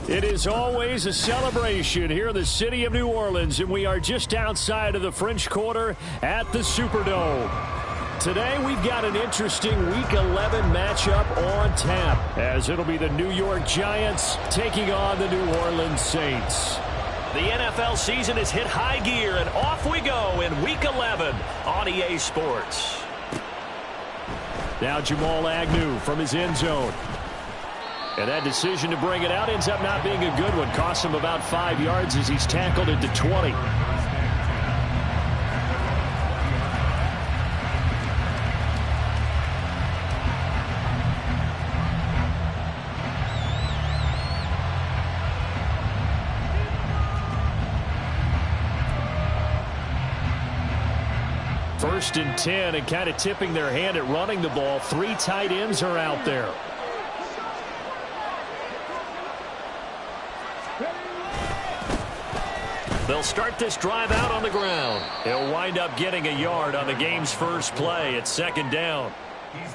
It is always a celebration here in the city of New Orleans, and we are just outside of the French Quarter at the Superdome. Today, we've got an interesting Week 11 matchup on tap, as it'll be the New York Giants taking on the New Orleans Saints. The NFL season has hit high gear, and off we go in Week 11 on EA Sports. Now Jamal Agnew from his end zone. And that decision to bring it out ends up not being a good one. Costs him about 5 yards as he's tackled into 20. First and 10, and kind of tipping their hand at running the ball. 3 tight ends are out there. They'll start this drive out on the ground. He'll wind up getting a yard on the game's first play. It's second down.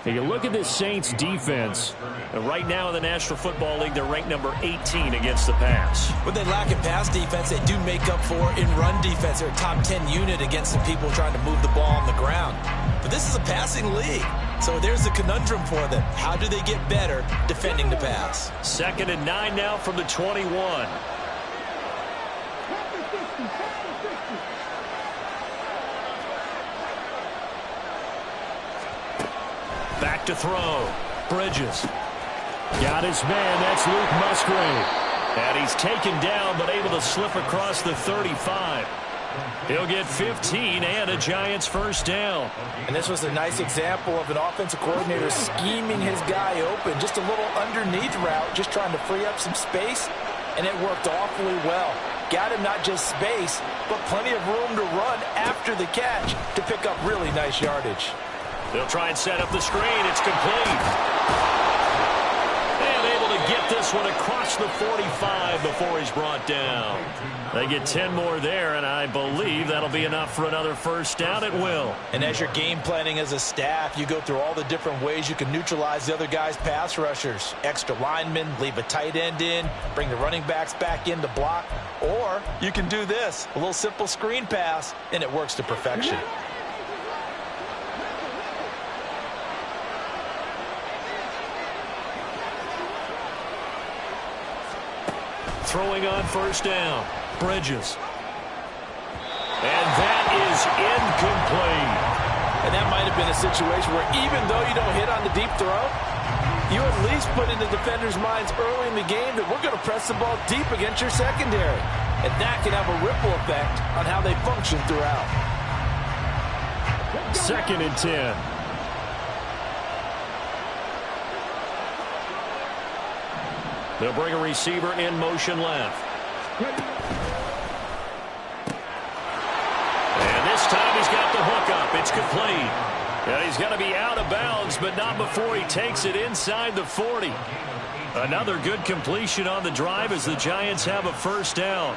Hey, you look at this Saints defense. Right now in the National Football League, they're ranked number 18 against the pass. What they lack in pass defense, they do make up for in run defense. They're a top 10 unit against some people trying to move the ball on the ground. But this is a passing league. So there's a conundrum for them. How do they get better defending the pass? Second and 9 now from the 21. Back to throw. Bridges. Got his man. That's Luke Musgrave. And he's taken down, but able to slip across the 35. He'll get 15 and a Giants first down. And this was a nice example of an offensive coordinator scheming his guy open. Just a little underneath route, just trying to free up some space. And it worked awfully well. Got him not just space, but plenty of room to run after the catch to pick up really nice yardage. They'll try and set up the screen. It's complete. And able to get this one across the 45 before he's brought down. They get 10 more there, and I believe that'll be enough for another first down. It will. And as you're game planning as a staff, you go through all the different ways you can neutralize the other guy's pass rushers. Extra linemen, leave a tight end in, bring the running backs back in to block. Or you can do this, a little simple screen pass, and it works to perfection. Throwing on first down. Bridges. And that is incomplete. And that might have been a situation where even though you don't hit on the deep throw, you at least put in the defenders' minds early in the game that we're going to press the ball deep against your secondary. And that can have a ripple effect on how they function throughout. Second and 10. They'll bring a receiver in motion left. And this time he's got the hook up. It's complete. And he's going to be out of bounds, but not before he takes it inside the 40. Another good completion on the drive as the Giants have a first down.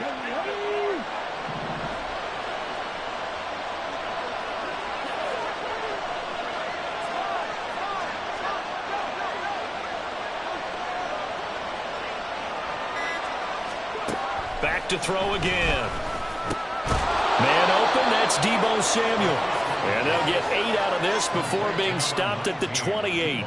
Back to throw again. Man open, that's Deebo Samuel. And they'll get 8 out of this before being stopped at the 28.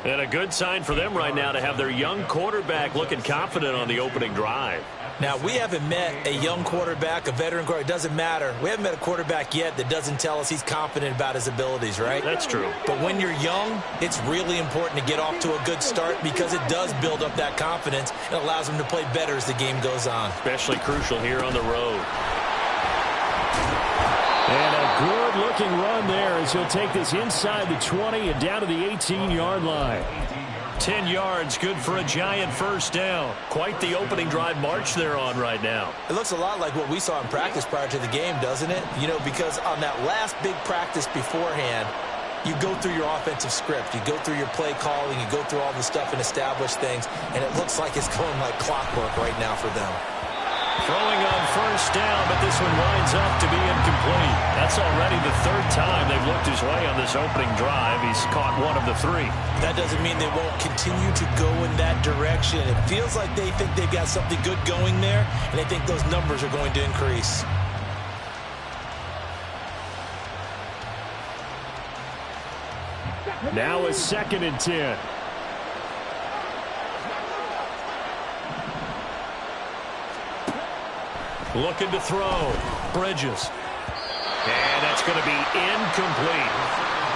And a good sign for them right now to have their young quarterback looking confident on the opening drive. Now, we haven't met a young quarterback, a veteran quarterback. It doesn't matter. We haven't met a quarterback yet that doesn't tell us he's confident about his abilities, right? That's true. But when you're young, it's really important to get off to a good start because it does build up that confidence and allows him to play better as the game goes on. Especially crucial here on the road. And a good-looking run there as he'll take this inside the 20 and down to the 18-yard line. 10 yards, good for a Giant first down. Quite the opening drive march they're on right now. It looks a lot like what we saw in practice prior to the game, doesn't it? You know, because on that last big practice beforehand, you go through your offensive script. You go through your play calling. You go through all the stuff and establish things. And it looks like it's going like clockwork right now for them. Throwing on first down, but this one winds up to be incomplete. That's already the third time they've looked his way on this opening drive. He's caught one of the three. That doesn't mean they won't continue to go in that direction. It feels like they think they've got something good going there, and they think those numbers are going to increase. Now a 2nd and 10. Looking to throw. Bridges. And that's going to be incomplete.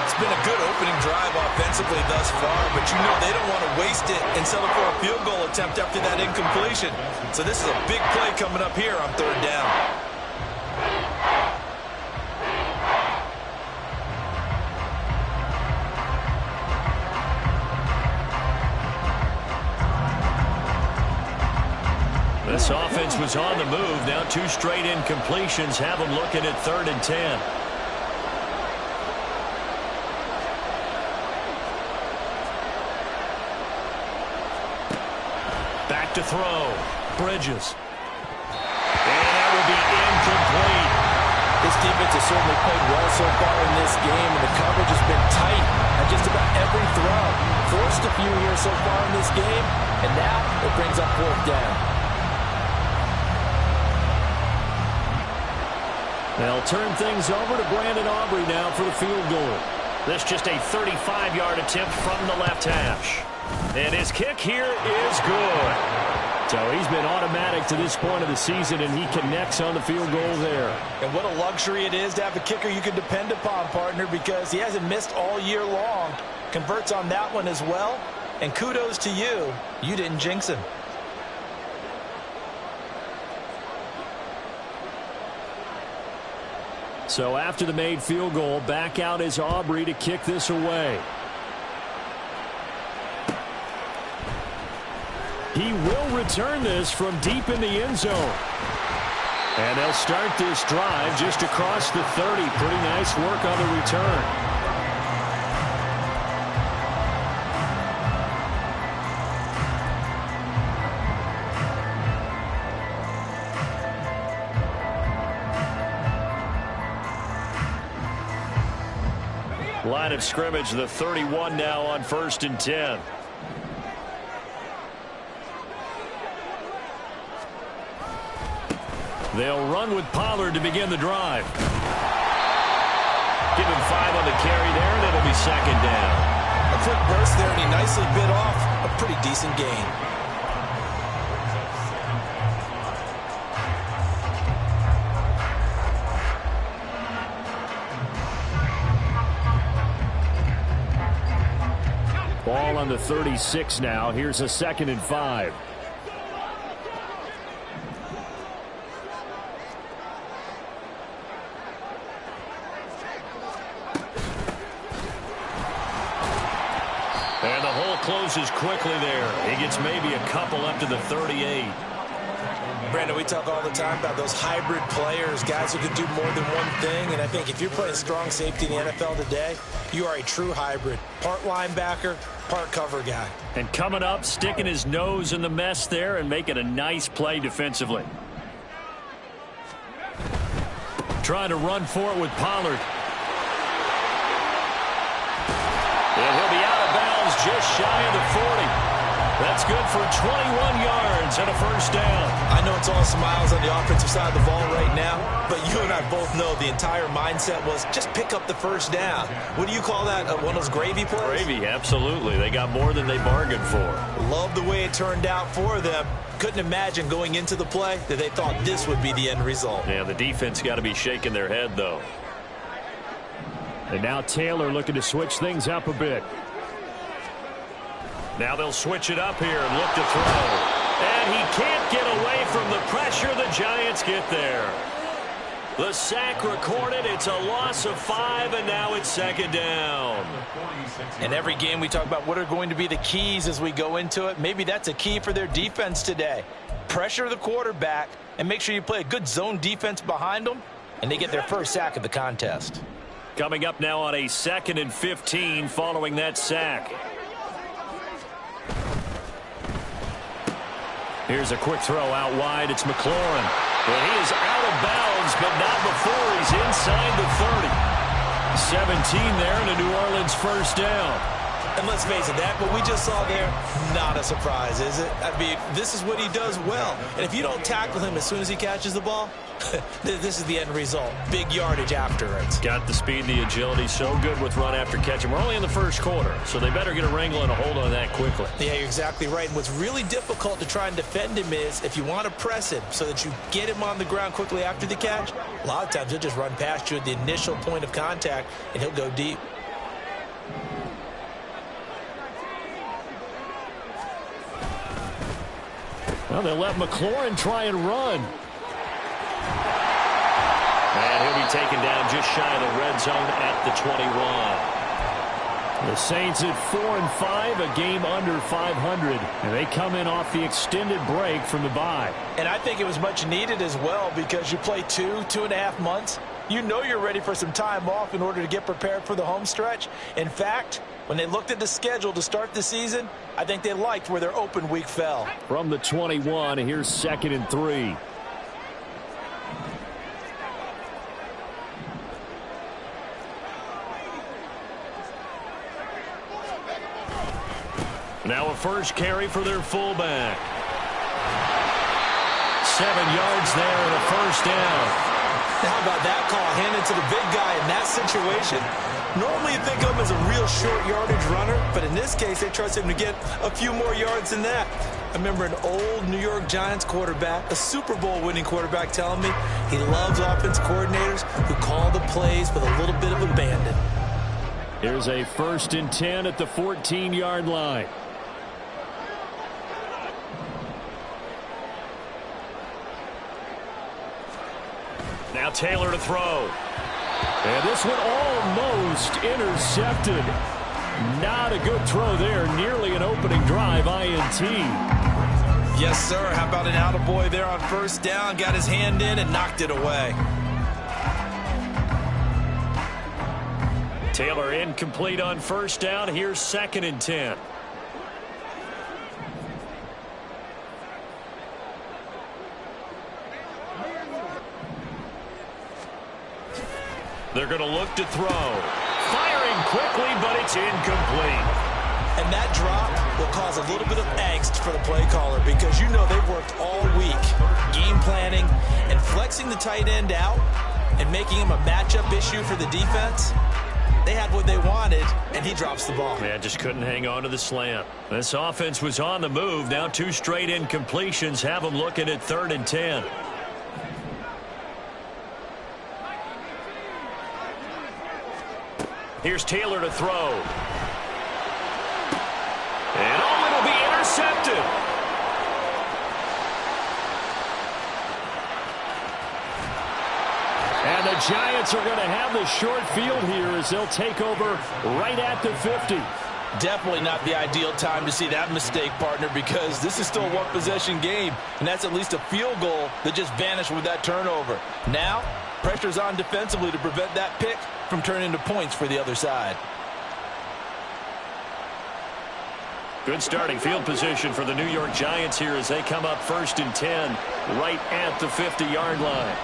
It's been a good opening drive offensively thus far, but you know they don't want to waste it and settle for a field goal attempt after that incompletion. So this is a big play coming up here on 3rd down. This offense was on the move. Now 2 straight incompletions have them looking at 3rd and 10. Back to throw. Bridges. And that will be incomplete. This defense has certainly played well so far in this game, and the coverage has been tight on just about every throw. Forced a few here so far in this game, and now it brings up 4th down. They'll turn things over to Brandon Aubrey now for the field goal. This just a 35-yard attempt from the left hash. And his kick here is good. So he's been automatic to this point of the season, and he connects on the field goal there. And what a luxury it is to have a kicker you can depend upon, partner, because he hasn't missed all year long. Converts on that one as well. And kudos to you. You didn't jinx him. So after the made field goal, back out is Aubrey to kick this away. He will return this from deep in the end zone. And they'll start this drive just across the 30. Pretty nice work on the return. Line of scrimmage, the 31 now on 1st and 10. They'll run with Pollard to begin the drive. Give him 5 on the carry there, and it'll be 2nd down. A quick burst there, and he nicely bit off a pretty decent gain. Ball on the 36 now. Here's a 2nd and 5. And the hole closes quickly there. He gets maybe a couple up to the 38. Brandon, we talk all the time about those hybrid players, guys who can do more than one thing. And I think if you're playing strong safety in the NFL today, you are a true hybrid. Part linebacker, part cover guy. And coming up, sticking his nose in the mess there and making a nice play defensively. Trying to run for it with Pollard. And he'll be out of bounds just shy of the 40. That's good for 21 yards. yards and a first down. I know it's all smiles on the offensive side of the ball right now, but you and I both know the entire mindset was just pick up the first down. What do you call that? One of those gravy plays? Gravy, absolutely. They got more than they bargained for. Love the way it turned out for them. Couldn't imagine going into the play that they thought this would be the end result. Yeah, the defense got to be shaking their head, though. And now Taylor looking to switch things up a bit. Now they'll switch it up here and look to throw. And he can't get away from the pressure. The Giants get there. The sack recorded. It's a loss of 5, and now it's second down. In every game we talk about what are going to be the keys as we go into it. Maybe that's a key for their defense today. Pressure the quarterback and make sure you play a good zone defense behind them, and they get their first sack of the contest. Coming up now on a 2nd and 15 following that sack. Here's a quick throw out wide. It's McLaurin. Well, he is out of bounds, but not before he's inside the 30. 17 there and a New Orleans first down. And let's face it, that what we just saw there, not a surprise, is it? I mean, this is what he does well. And if you don't tackle him as soon as he catches the ball, this is the end result. Big yardage afterwards. Got the speed, the agility, so good with run after catch. And we're only in the first quarter, so they better get a wrangle and a hold on that quickly. Yeah, you're exactly right. And what's really difficult to try and defend him is if you want to press him so that you get him on the ground quickly after the catch, a lot of times he'll just run past you at the initial point of contact, and he'll go deep. Well, they'll let McLaurin try and run. And he'll be taken down just shy of the red zone at the 21. The Saints at 4-5, a game under 500. And they come in off the extended break from the bye. And I think it was much needed as well because you play 2.5 months. You know you're ready for some time off in order to get prepared for the home stretch. In fact, when they looked at the schedule to start the season, I think they liked where their open week fell. From the 21, here's 2nd and 3. Now a first carry for their fullback. 7 yards there and a first down. How about that call handed to the big guy in that situation? Normally you think of him as a real short yardage runner, but in this case they trust him to get a few more yards than that. I remember an old New York Giants quarterback, a Super Bowl winning quarterback, telling me he loves offensive coordinators who call the plays with a little bit of abandon. Here's a 1st and 10 at the 14-yard line. Now Taylor to throw. And this one almost intercepted. Not a good throw there. Nearly an opening drive, INT. Yes, sir. How about an attaboy there on first down? Got his hand in and knocked it away. Taylor incomplete on first down. Here's 2nd and 10. They're going to look to throw. Firing quickly, but it's incomplete. And that drop will cause a little bit of angst for the play caller because you know they've worked all week game planning and flexing the tight end out and making him a matchup issue for the defense. They had what they wanted, and he drops the ball. Yeah, just couldn't hang on to the slant. This offense was on the move. Now 2 straight incompletions have them looking at 3rd and 10. Here's Taylor to throw. And it'll be intercepted. And the Giants are going to have the short field here as they'll take over right at the 50. Definitely not the ideal time to see that mistake, partner, because this is still a one-possession game, and that's at least a field goal that just vanished with that turnover. Now, pressure's on defensively to prevent that pick from turning into points for the other side. Good starting field position for the New York Giants here as they come up 1st and 10 right at the 50-yard line.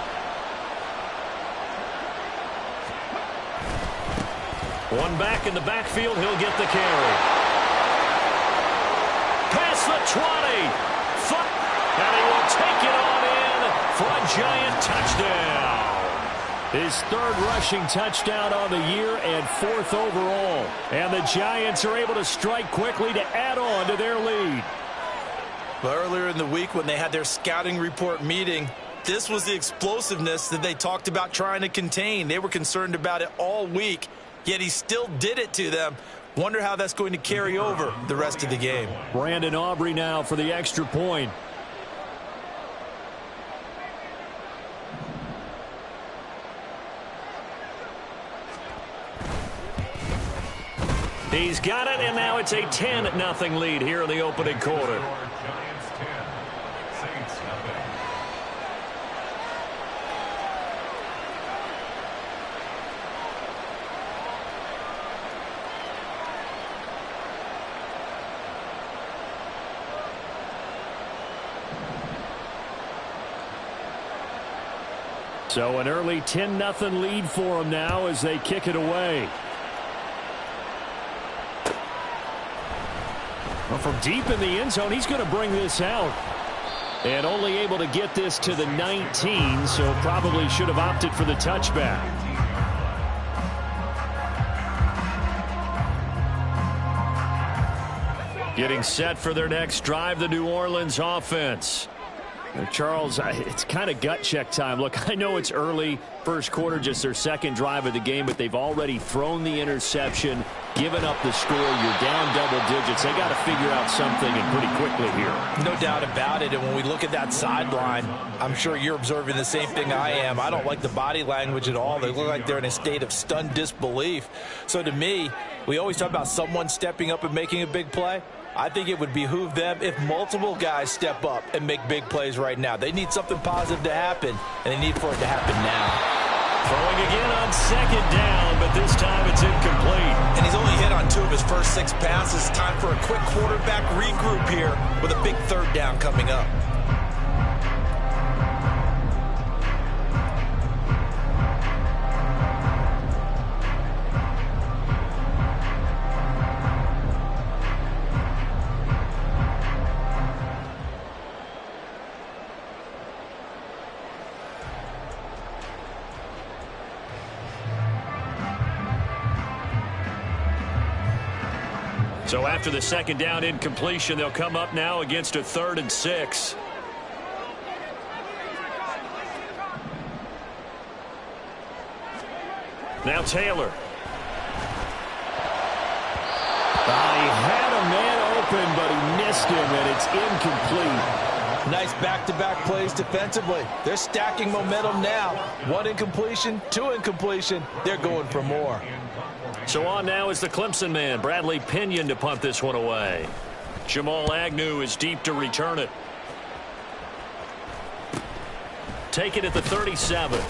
One back in the backfield, he'll get the carry. Past the 20. And he will take it on in for a Giant touchdown. His third rushing touchdown on the year and fourth overall. And the Giants are able to strike quickly to add on to their lead. Well, earlier in the week when they had their scouting report meeting, this was the explosiveness that they talked about trying to contain. They were concerned about it all week, yet he still did it to them. Wonder how that's going to carry over the rest of the game. Brandon Aubrey now for the extra point. He's got it, and now it's a 10-0 lead here in the opening quarter. So an early 10-0 lead for them now as they kick it away. Well, from deep in the end zone, he's going to bring this out. And only able to get this to the 19, so probably should have opted for the touchback. Getting set for their next drive, the New Orleans offense. Charles, it's kind of gut check time. Look, I know it's early, first quarter, just their second drive of the game, but they've already thrown the interception, given up the score. You're down double digits. They got to figure out something, and pretty quickly here. No doubt about it. And when we look at that sideline, I'm sure you're observing the same thing I am. I don't like the body language at all. They look like they're in a state of stunned disbelief. So to me, we always talk about someone stepping up and making a big play. I think it would behoove them if multiple guys step up and make big plays right now. They need something positive to happen, and they need for it to happen now. Throwing again on second down, but this time it's incomplete. And he's only hit on 2 of his first 6 passes. Time for a quick quarterback regroup here with a big third down coming up. So after the second down incompletion, they'll come up now against a 3rd and 6. Now Taylor. He had a man open, but he missed him, and it's incomplete. Nice back-to-back plays defensively. They're stacking momentum now. 1 incompletion, 2 incompletion. They're going for more. So on now is the Clemson man, Bradley Pinion, to punt this one away. Jamal Agnew is deep to return it. Take it at the 37.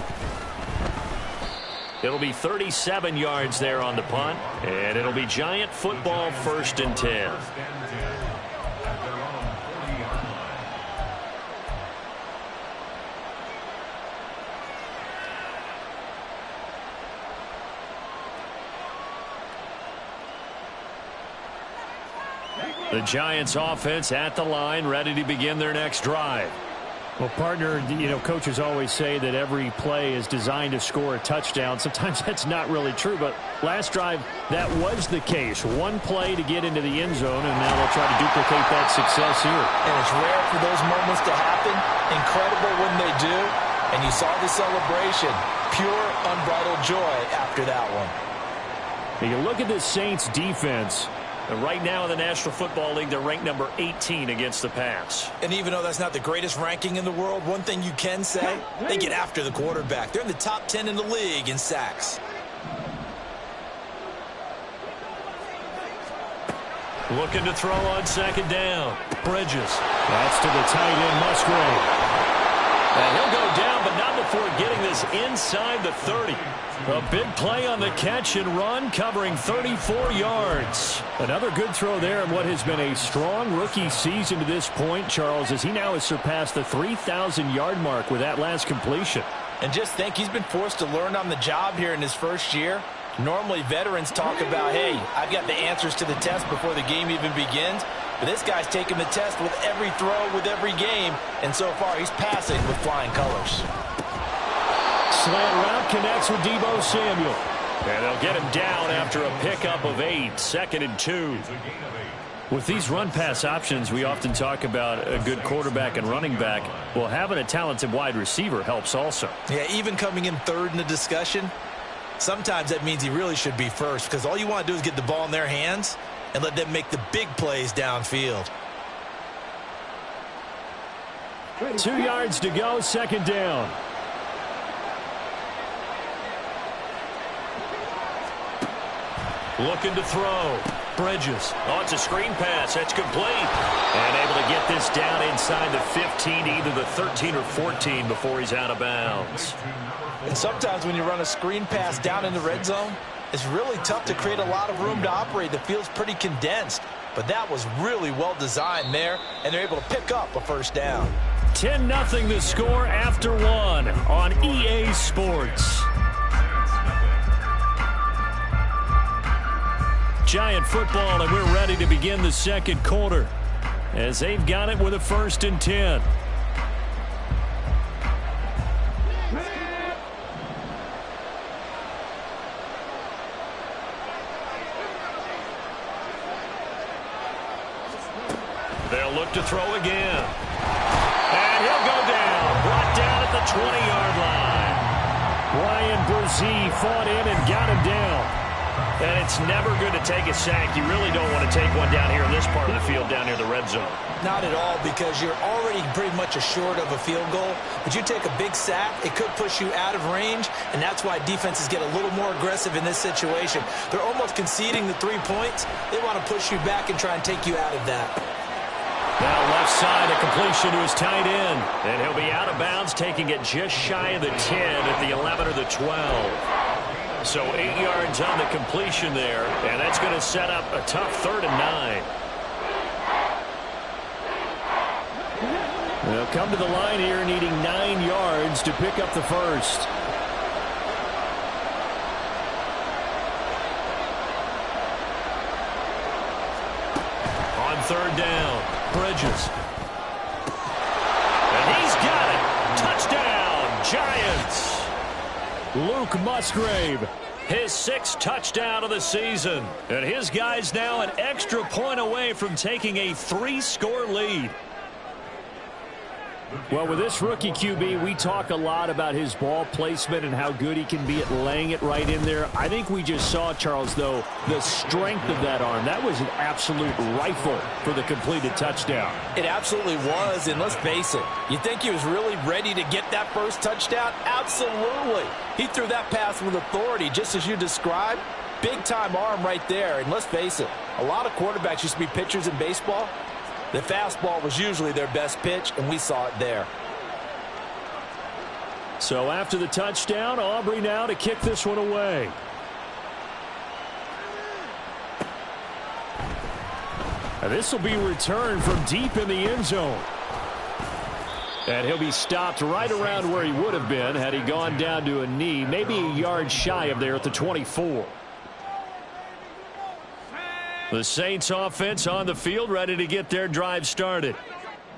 It'll be 37 yards there on the punt, and it'll be Giant football, 1st and 10. The Giants offense at the line, ready to begin their next drive. Well, partner, coaches always say that every play is designed to score a touchdown. Sometimes that's not really true, but last drive, that was the case. 1 play to get into the end zone, and now they'll try to duplicate that success here. And it's rare for those moments to happen. Incredible when they do. And you saw the celebration. Pure, unbridled joy after that one. Now, you look at this Saints defense. And right now in the National Football League, they're ranked number 18 against the pass. And even though that's not the greatest ranking in the world, one thing you can say, they get after the quarterback. They're in the top 10 in the league in sacks. Looking to throw on second down. Bridges. That's to the tight end, Musgrave. And he'll go down, but not before getting this inside the 30. A big play on the catch and run, covering 34 yards. Another good throw there in what has been a strong rookie season to this point, Charles, as he now has surpassed the 3,000-yard mark with that last completion. And just think, he's been forced to learn on the job here in his first year. Normally, veterans talk about, hey, I've got the answers to the test before the game even begins. But this guy's taking the test with every throw, with every game. And so far, he's passing with flying colors. Slant route connects with Deebo Samuel. And they'll get him down after a pickup of 8, 2nd and 2. With these run-pass options, we often talk about a good quarterback and running back. Well, having a talented wide receiver helps also. Yeah, even coming in third in the discussion, sometimes that means he really should be first, because all you want to do is get the ball in their hands and let them make the big plays downfield. 2 yards to go, 2nd down. Looking to throw. Bridges. Oh, it's a screen pass. That's complete. And able to get this down inside the 15, either the 13 or 14 before he's out of bounds. And sometimes when you run a screen pass down in the red zone, it's really tough to create a lot of room to operate. The field's pretty condensed. But that was really well designed there, and they're able to pick up a first down. 10-0 the score after 1 on EA Sports. Giant football, and we're ready to begin the 2nd quarter as they've got it with a 1st and 10. They'll look to throw again. And he'll go down. Brought down at the 20-yard line. Brian Brzee fought in and got him down. And it's never good to take a sack. You really don't want to take one down here in this part of the field, down near the red zone. Not at all, because you're already pretty much assured of a field goal. But you take a big sack, it could push you out of range, and that's why defenses get a little more aggressive in this situation. They're almost conceding the 3 points. They want to push you back and try and take you out of that. Now left side, a completion to his tight end. And he'll be out of bounds, taking it just shy of the 10 at the 11 or the 12. So 8 yards on the completion there, and that's going to set up a tough 3rd and 9. They'll come to the line here needing 9 yards to pick up the first. On 3rd down, Bridges. And he's got it. Touchdown, Giants. Luke Musgrave, his 6th touchdown of the season. And his guys now an extra point away from taking a 3-score lead. Well, with this rookie QB, we talk a lot about his ball placement and how good he can be at laying it right in there. I think we just saw, Charles, though, the strength of that arm. That was an absolute rifle for the completed touchdown. It absolutely was, and let's face it, you think he was really ready to get that first touchdown? Absolutely. He threw that pass with authority, just as you described. Big-time arm right there, and let's face it, a lot of quarterbacks used to be pitchers in baseball. The fastball was usually their best pitch, and we saw it there. So after the touchdown, Aubrey now to kick this one away. And this will be returned from deep in the end zone. And he'll be stopped right around where he would have been had he gone down to a knee, maybe a yard shy of there at the 24. The Saints offense on the field, ready to get their drive started.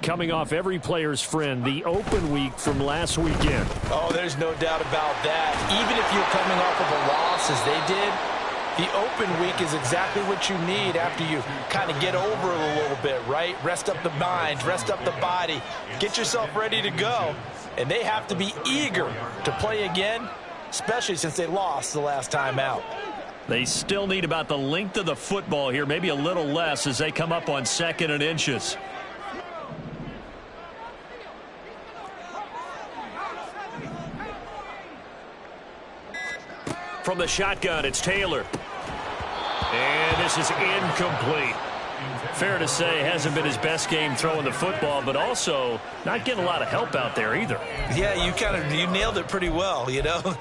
Coming off every player's friend, the open week from last weekend. Oh, there's no doubt about that. Even if you're coming off of a loss as they did, the open week is exactly what you need after you kind of get over it a little bit, right? Rest up the mind, rest up the body, get yourself ready to go. And they have to be eager to play again, especially since they lost the last time out. They still need about the length of the football here, maybe a little less as they come up on 2nd and inches. From the shotgun, it's Taylor. And this is incomplete. Fair to say, hasn't been his best game throwing the football, but also not getting a lot of help out there either. Yeah, you nailed it pretty well, you know.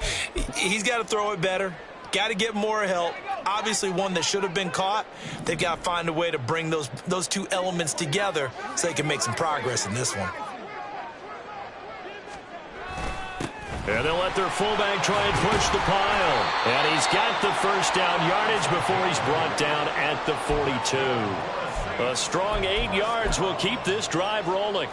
He's got to throw it better. Got to get more help. Obviously one that should have been caught. They've got to find a way to bring those two elements together so they can make some progress in this one. And they'll let their fullback try and push the pile. And he's got the first down yardage before he's brought down at the 42. A strong 8 yards will keep this drive rolling.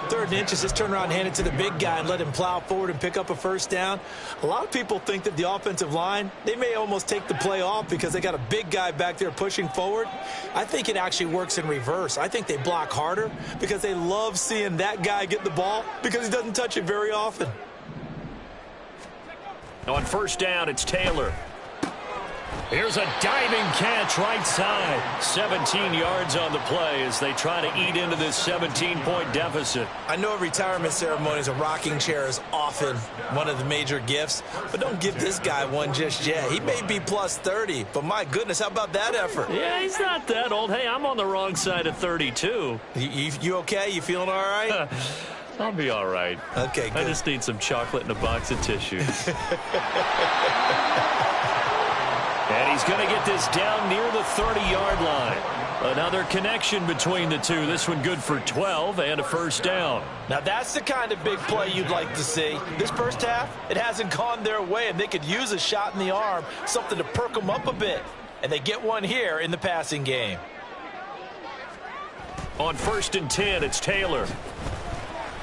3rd and inches, just turn around and hand it to the big guy and let him plow forward and pick up a first down. A lot of people think that the offensive line, they may almost take the play off because they got a big guy back there pushing forward. I think it actually works in reverse. I think they block harder because they love seeing that guy get the ball because he doesn't touch it very often. On first down, it's Taylor. Here's a diving catch right side. 17 yards on the play as they try to eat into this 17-point deficit. I know at retirement ceremonies, a rocking chair is often one of the major gifts, but don't give this guy one just yet. He may be plus 30, but my goodness, how about that effort? Yeah, he's not that old. Hey, I'm on the wrong side of 32. You okay? You feeling all right? I'll be all right. Okay, good. I just need some chocolate and a box of tissues. And he's going to get this down near the 30-yard line. Another connection between the two. This one good for 12 and a first down. Now, that's the kind of big play you'd like to see. This first half, it hasn't gone their way, and they could use a shot in the arm, something to perk them up a bit. And they get one here in the passing game. On 1st and 10, it's Taylor.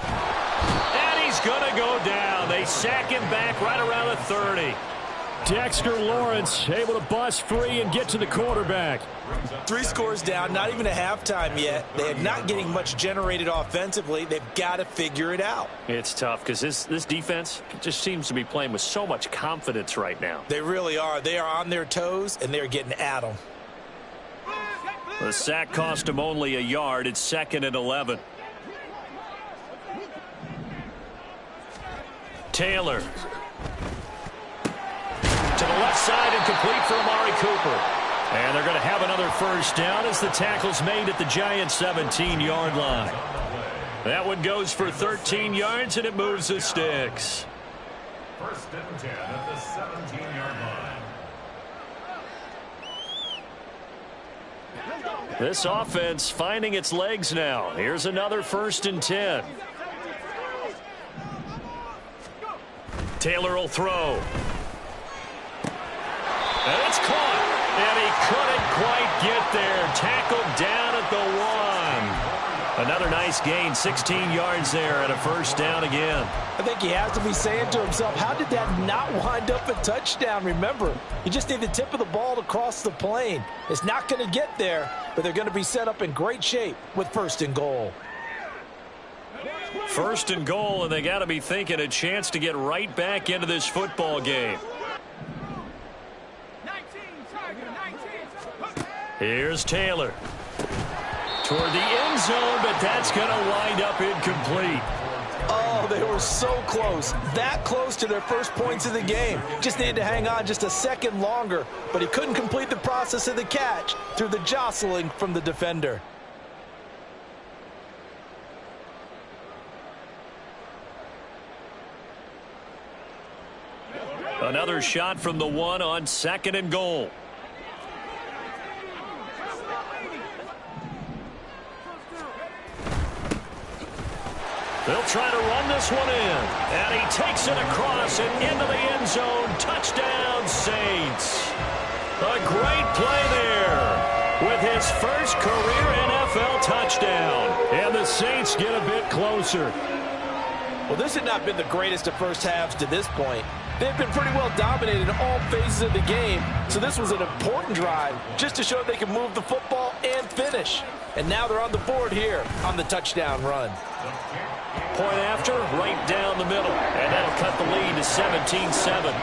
And he's going to go down. They sack him back right around the 30. Dexter Lawrence able to bust free and get to the quarterback. 3 scores down, not even a halftime yet. They are not getting much generated offensively. They've got to figure it out. It's tough because this defense just seems to be playing with so much confidence right now. They really are. They are on their toes, and they're getting at them. The sack cost him only a yard. It's 2nd and 11. Taylor. To the left side and complete for Amari Cooper. And they're going to have another first down as the tackle's made at the Giants' 17-yard line. That one goes for 13 yards, and it moves the sticks. 1st and 10 at the 17-yard line. This offense finding its legs now. Here's another 1st and 10. Taylor will throw. And it's caught. And he couldn't quite get there. Tackled down at the 1. Another nice gain. 16 yards there and a first down again. I think he has to be saying to himself, how did that not wind up a touchdown? Remember, you just need the tip of the ball to cross the plane. It's not going to get there, but they're going to be set up in great shape with 1st and goal. 1st and goal, and they got to be thinking a chance to get right back into this football game. Here's Taylor. Toward the end zone, but that's going to wind up incomplete. Oh, they were so close. That close to their first points of the game. Just needed to hang on just a second longer, but he couldn't complete the process of the catch through the jostling from the defender. Another shot from the 1 on 2nd and goal. They'll try to run this one in. And he takes it across and into the end zone. Touchdown, Saints. A great play there with his first career NFL touchdown. And the Saints get a bit closer. Well, this had not been the greatest of first halves to this point. They've been pretty well dominated in all phases of the game, so this was an important drive just to show they can move the football and finish. And now they're on the board here on the touchdown run. Point after, right down the middle, and that'll cut the lead to 17-7.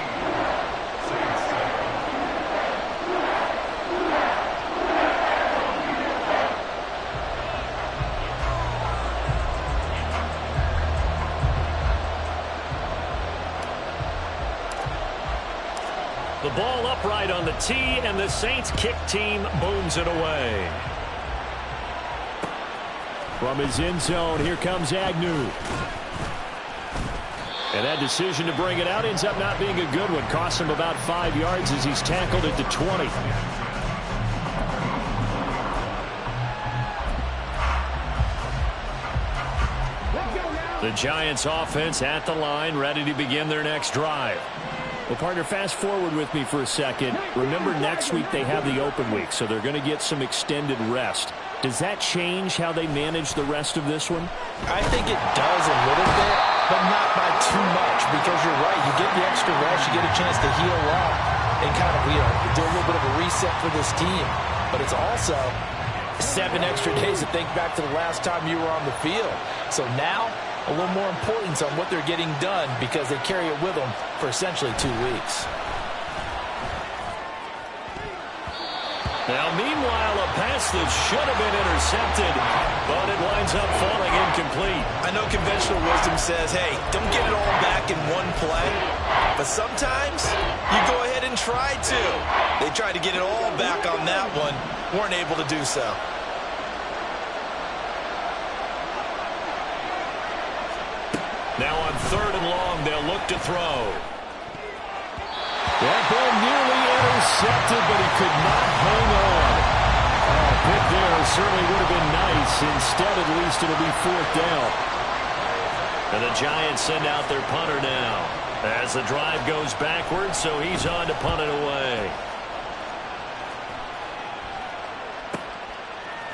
The ball upright on the tee, and the Saints kick team booms it away. From his end zone, here comes Agnew. And that decision to bring it out ends up not being a good one. Costs him about 5 yards as he's tackled at the 20. The Giants offense at the line, ready to begin their next drive. Well, partner, fast forward with me for a second. Remember, next week they have the open week, so they're going to get some extended rest. Does that change how they manage the rest of this one? I think it does a little bit, but not by too much, because you're right. You get the extra rest, you get a chance to heal up and kind of, do a little bit of a reset for this team. But it's also 7 extra days to think back to the last time you were on the field. So now, a little more importance on what they're getting done because they carry it with them for essentially 2 weeks. Now, meanwhile, a pass that should have been intercepted, but it winds up falling incomplete. I know conventional wisdom says, hey, don't get it all back in one play. But sometimes you go ahead and try to. They tried to get it all back on that one, weren't able to do so. Now on 3rd and long, they'll look to throw. That ball nearly intercepted, but he could not hang on. Oh, pick there certainly would have been nice. Instead, at least it'll be 4th down. And the Giants send out their punter now as the drive goes backwards, so he's on to punt it away.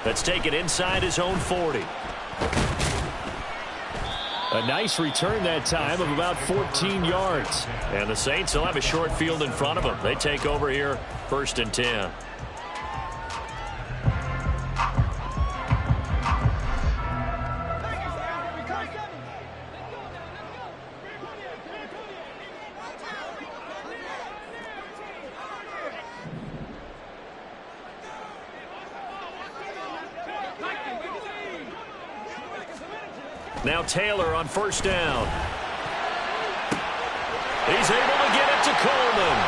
Let's take it inside his own 40. A nice return that time of about 14 yards. And the Saints will have a short field in front of them. They take over here, 1st and 10. Now Taylor on 1st down. He's able to get it to Coleman.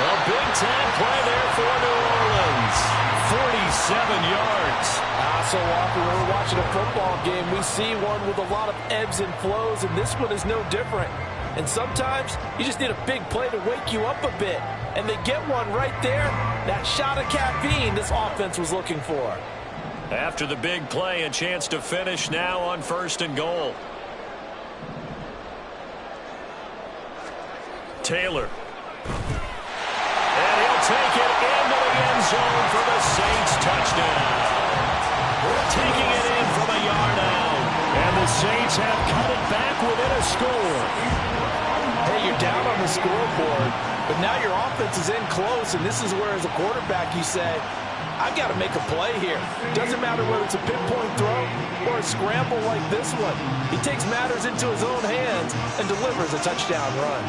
A big-time play there for New Orleans. 47 yards. So often when we're watching a football game, we see one with a lot of ebbs and flows, and this one is no different. And sometimes you just need a big play to wake you up a bit. And they get one right there. That shot of caffeine this offense was looking for. After the big play, a chance to finish now on 1st and goal. Taylor. And he'll take it into the end zone for the Saints touchdown. Taking it in from a yard out. And the Saints have cut it back within a score. Hey, you're down on the scoreboard, but now your offense is in close, and this is where, as a quarterback, you say, I've got to make a play here. Doesn't matter whether it's a pinpoint throw or a scramble like this one. He takes matters into his own hands and delivers a touchdown run.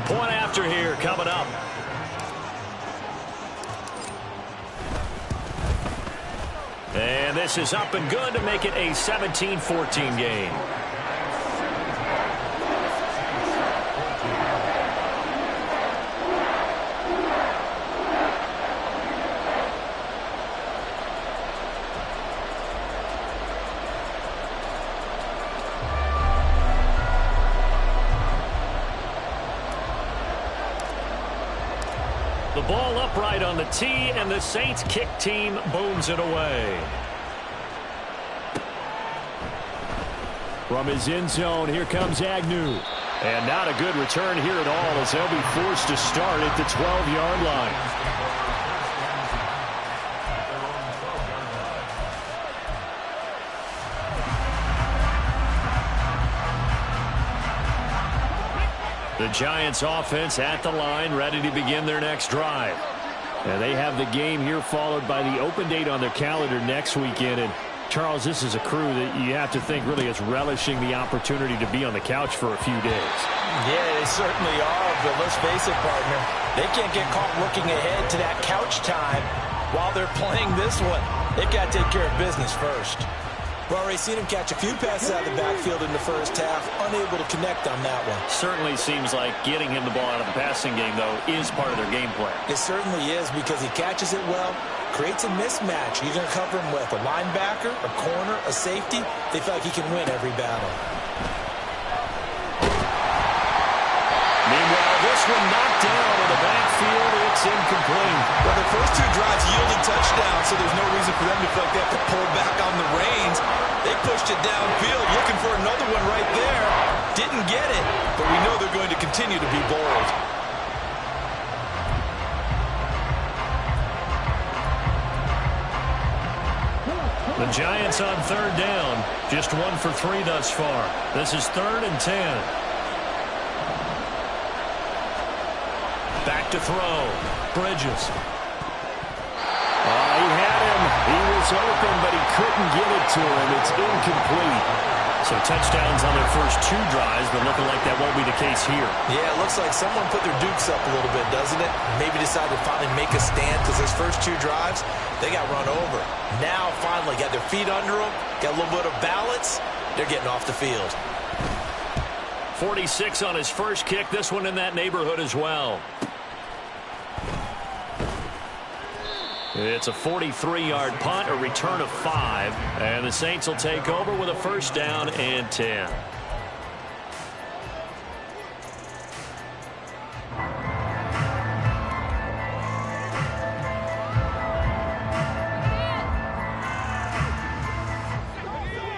Point after here coming up. And this is up and good to make it a 17-14 game. The ball upright on the tee, and the Saints kick team booms it away. From his end zone, here comes Agnew. And not a good return here at all, as they'll be forced to start at the 12-yard line. The Giants offense at the line, ready to begin their next drive. And they have the game here followed by the open date on their calendar next weekend. And Charles, this is a crew that you have to think really is relishing the opportunity to be on the couch for a few days. Yeah, they certainly are, but let's face it, partner. They can't get caught looking ahead to that couch time while they're playing this one. They've got to take care of business first. We've already seen him catch a few passes out of the backfield in the first half, unable to connect on that one. Certainly seems like getting him the ball out of the passing game, though, is part of their game plan. It certainly is, because he catches it well, creates a mismatch. You're going to cover him with a linebacker, a corner, a safety. They feel like he can win every battle. Meanwhile, this one knocked down in the backfield. It's incomplete. Well, the first two drives yielded touchdowns, so there's no reason for them to feel like they have to pull back on the reins. They pushed it downfield, looking for another one right there. Didn't get it, but we know they're going to continue to be bold. The Giants on third down. Just 1 for 3 thus far. This is 3rd and 10. Back to throw. Bridges. He had him. He was open, but he couldn't get it to him. It's incomplete. So touchdowns on their first 2 drives, but looking like that won't be the case here. Yeah, it looks like someone put their dukes up a little bit, doesn't it? Maybe decided to finally make a stand because those first 2 drives, they got run over. Now, finally, got their feet under them, got a little bit of balance. They're getting off the field. 46 on his first kick. This one in that neighborhood as well. It's a 43-yard punt, a return of 5, and the Saints will take over with a first down and 10.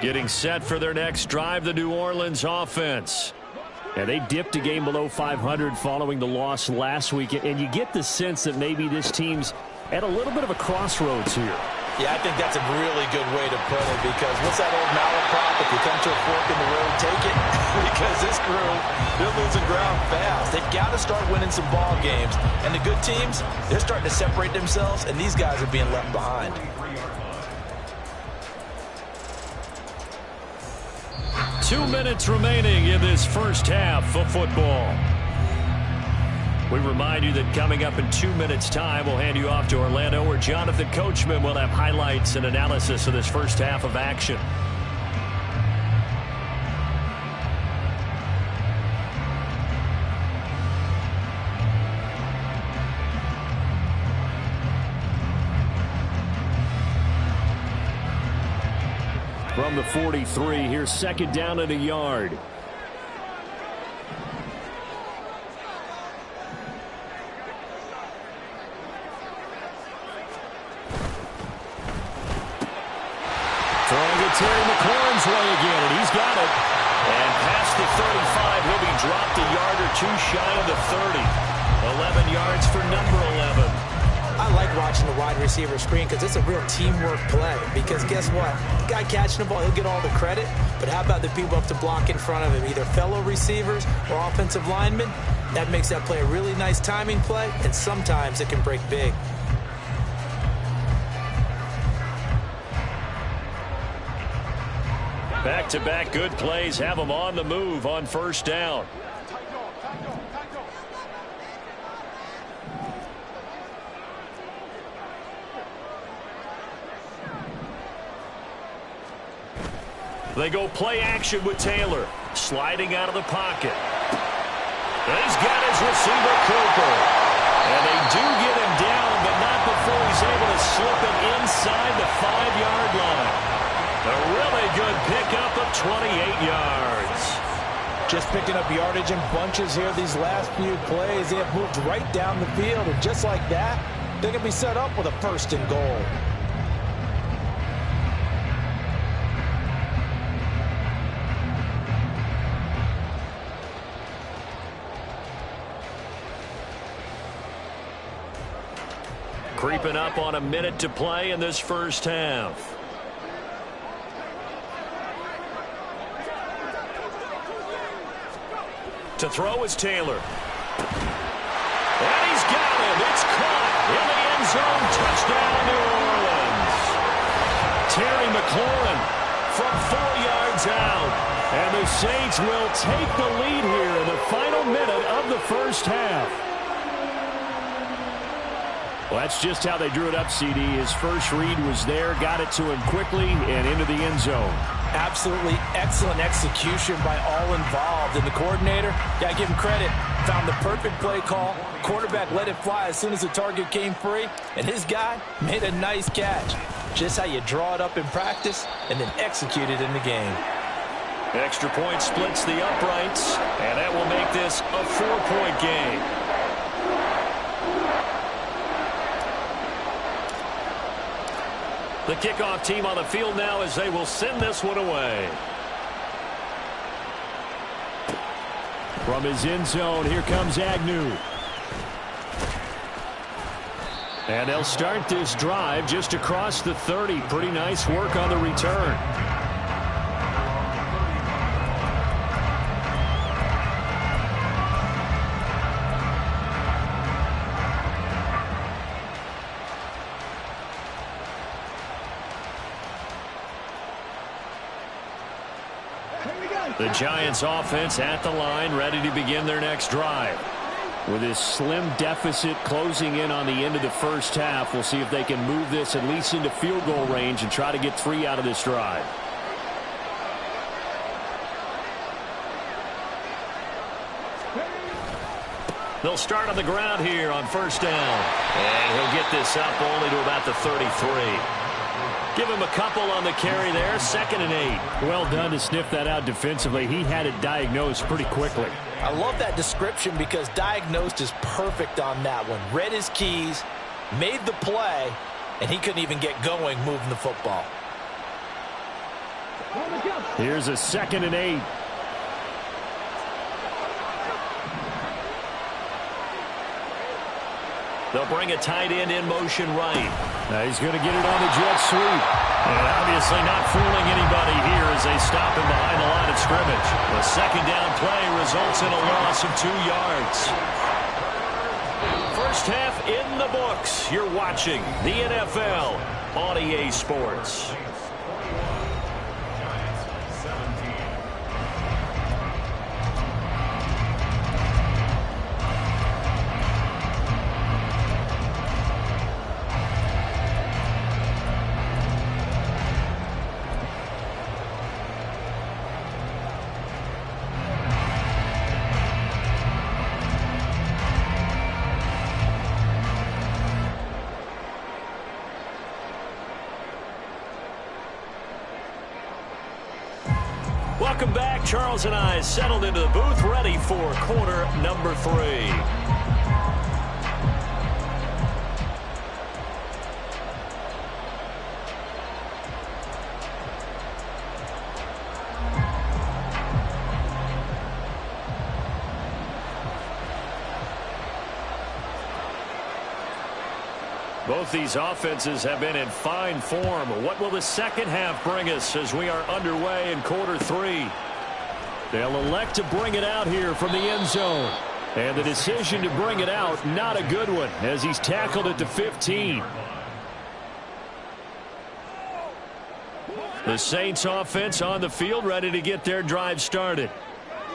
Getting set for their next drive, the New Orleans offense. And they dipped a game below 500 following the loss last week, and you get the sense that maybe this team's at a little bit of a crossroads here. Yeah, I think that's a really good way to put it, because what's that old malaprop? If you come to a fork in the road, take it. Because this crew, they're losing ground fast. They've got to start winning some ball games. And the good teams, they're starting to separate themselves, and these guys are being left behind. Two minutes remaining in this first half of football. We remind you that coming up in 2 minutes' time, we'll hand you off to Orlando, where Jonathan Coachman will have highlights and analysis of this first half of action. From the 43, here's 2nd down and a yard. Terry McLaurin's way again, and he's got it. And past the 35, he'll be dropped a yard or 2 shy of the 30. 11 yards for number 11. I like watching the wide receiver screen because it's a real teamwork play. Because guess what? The guy catching the ball, he'll get all the credit. But how about the people up to block in front of him, either fellow receivers or offensive linemen? That makes that play a really nice timing play, and sometimes it can break big. Back-to-back good plays have them on the move on first down. They go play action with Taylor. Sliding out of the pocket. And he's got his receiver, Cooper. And they do get him down, but not before he's able to slip it inside the 5-yard line. A really good pickup of 28 yards. Just picking up yardage in bunches here these last few plays. They have moved right down the field, and just like that, they're going to be set up with a 1st and goal. Creeping up on a minute to play in this first half. To throw is Taylor. And he's got him. It's caught in the end zone. Touchdown, New Orleans. Terry McLaurin from 4 yards out. And the Saints will take the lead here in the final minute of the first half. Well, that's just how they drew it up, CD. His first read was there, got it to him quickly, and into the end zone. Absolutely excellent execution by all involved. And the coordinator, got to give him credit, found the perfect play call. Quarterback let it fly as soon as the target came free, and his guy made a nice catch. Just how you draw it up in practice and then execute it in the game. Extra point splits the uprights, and that will make this a 4-point game. The kickoff team on the field now as they will send this one away. From his end zone, here comes Agnew. And they'll start this drive just across the 30. Pretty nice work on the return. The Giants offense at the line, ready to begin their next drive. With this slim deficit closing in on the end of the first half, we'll see if they can move this at least into field goal range and try to get 3 out of this drive. They'll start on the ground here on first down. And he'll get this up only to about the 33. Give him a couple on the carry there. 2nd and 8. Well done to sniff that out defensively. He had it diagnosed pretty quickly. I love that description because diagnosed is perfect on that one. Read his keys, made the play, and he couldn't even get going moving the football. Here's a 2nd and 8. They'll bring a tight end in motion right. Now he's going to get it on the jet sweep. And obviously not fooling anybody here as they stop him behind the line of scrimmage. The 2nd down play results in a loss of 2 yards. First half in the books. You're watching the NFL on EA Sports. Welcome back. Charles and I settled into the booth, ready for quarter number 3. Both these offenses have been in fine form. What will the second half bring us as we are underway in quarter 3? They'll elect to bring it out here from the end zone. And the decision to bring it out, not a good one, as he's tackled at the 15. The Saints offense on the field, ready to get their drive started.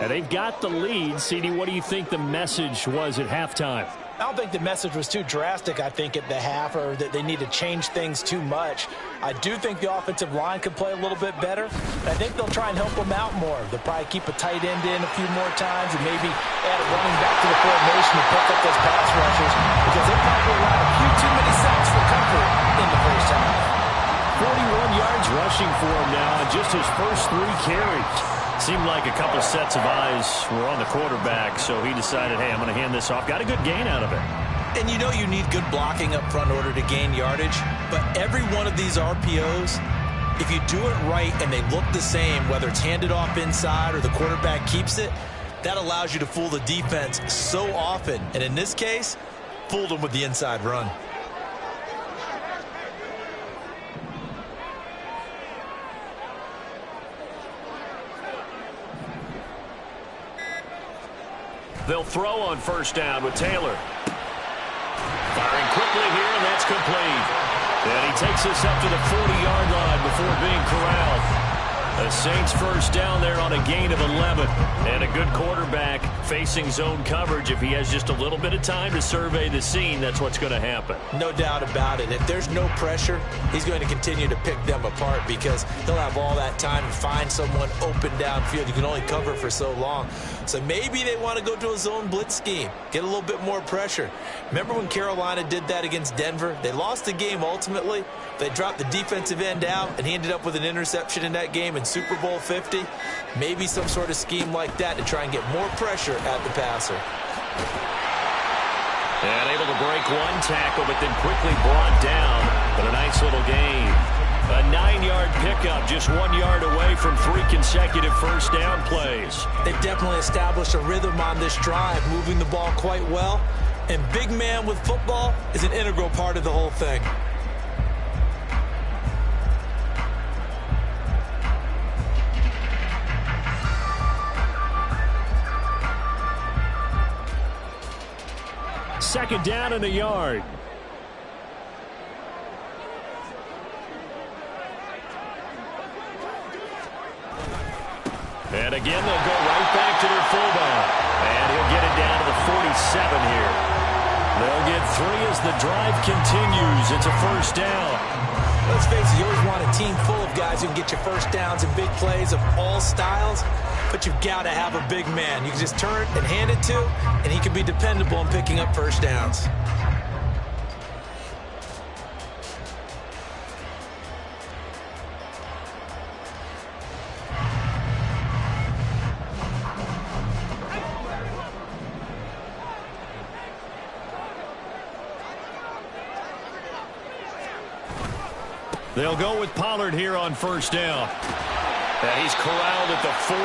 And they've got the lead. CD, what do you think the message was at halftime? I don't think the message was too drastic, I think, at the half, or that they need to change things too much. I do think the offensive line could play a little bit better. I think they'll try and help them out more. They'll probably keep a tight end in a few more times and maybe add a running back to the formation to pick up those pass rushers because they probably allowed a few too many sacks for comfort in the first half. 41 yards rushing for him now on just his first 3 carries. Seemed like a couple sets of eyes were on the quarterback, so he decided, hey, I'm going to hand this off. Got a good gain out of it. And you know you need good blocking up front in order to gain yardage, but every one of these RPOs, if you do it right and they look the same, whether it's handed off inside or the quarterback keeps it, that allows you to fool the defense so often. And in this case, fooled them with the inside run. They'll throw on first down with Taylor. Firing quickly here, and that's complete. And he takes us up to the 40-yard line before being corralled. The Saints first down there on a gain of 11. And a good quarterback facing zone coverage. If he has just a little bit of time to survey the scene, that's what's going to happen. No doubt about it. If there's no pressure, he's going to continue to pick them apart because he'll have all that time to find someone open downfield. You can only cover for so long. So maybe they want to go to a zone blitz scheme, get a little bit more pressure. Remember when Carolina did that against Denver? They lost the game ultimately. They dropped the defensive end out, and he ended up with an interception in that game in Super Bowl 50. Maybe some sort of scheme like that to try and get more pressure at the passer. And able to break one tackle, but then quickly brought down. But a nice little gain. A 9-yard pickup, just 1 yard away from 3 consecutive first down plays. They've definitely established a rhythm on this drive, moving the ball quite well. And big man with football is an integral part of the whole thing. Second down and a yard. And again, they'll go right back to their fullback. And he'll get it down to the 47 here. They'll get 3 as the drive continues. It's a first down. Let's face it, you always want a team full of guys who can get you first downs and big plays of all styles. But you've got to have a big man. You can just turn and hand it to, and he can be dependable in picking up first downs. They'll go with Pollard here on first down. And he's corralled at the 40,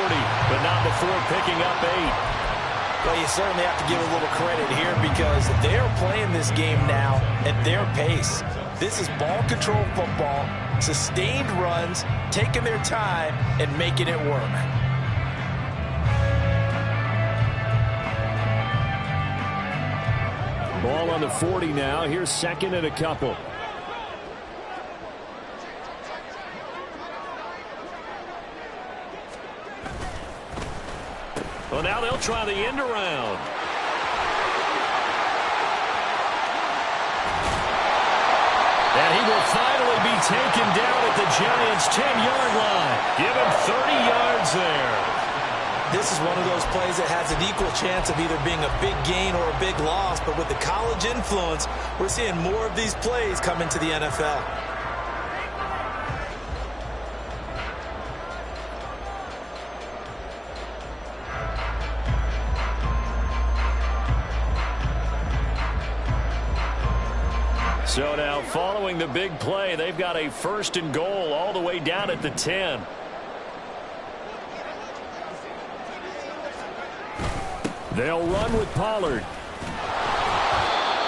but not before picking up 8. Well, you certainly have to give a little credit here because they're playing this game now at their pace. This is ball control football, sustained runs, taking their time, and making it work. Ball on the 40 now. Here's second and a couple. Well, now they'll try the end around. And he will finally be taken down at the Giants' 10-yard line. Give him 30 yards there. This is one of those plays that has an equal chance of either being a big gain or a big loss. But with the college influence, we're seeing more of these plays come into the NFL. So now, following the big play, they've got a first and goal all the way down at the 10. They'll run with Pollard.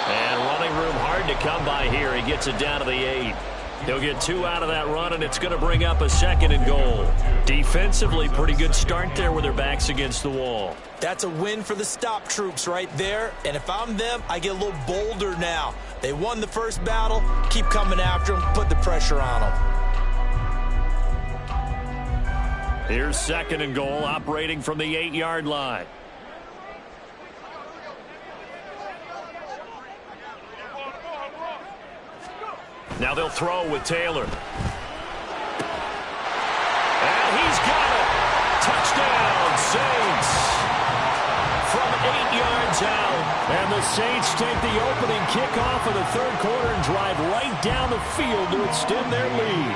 And running room hard to come by here. He gets it down to the 8. He'll get 2 out of that run, and it's going to bring up a second and goal. Defensively, pretty good start there with their backs against the wall. That's a win for the stop troops right there. And if I'm them, I get a little bolder now. They won the first battle. Keep coming after them. Put the pressure on them. Here's second and goal, operating from the 8-yard line. Now they'll throw with Taylor. And he's got it. Touchdown, Saints. From 8 yards out. And the Saints take the opening kickoff of the third quarter and drive right down the field to extend their lead.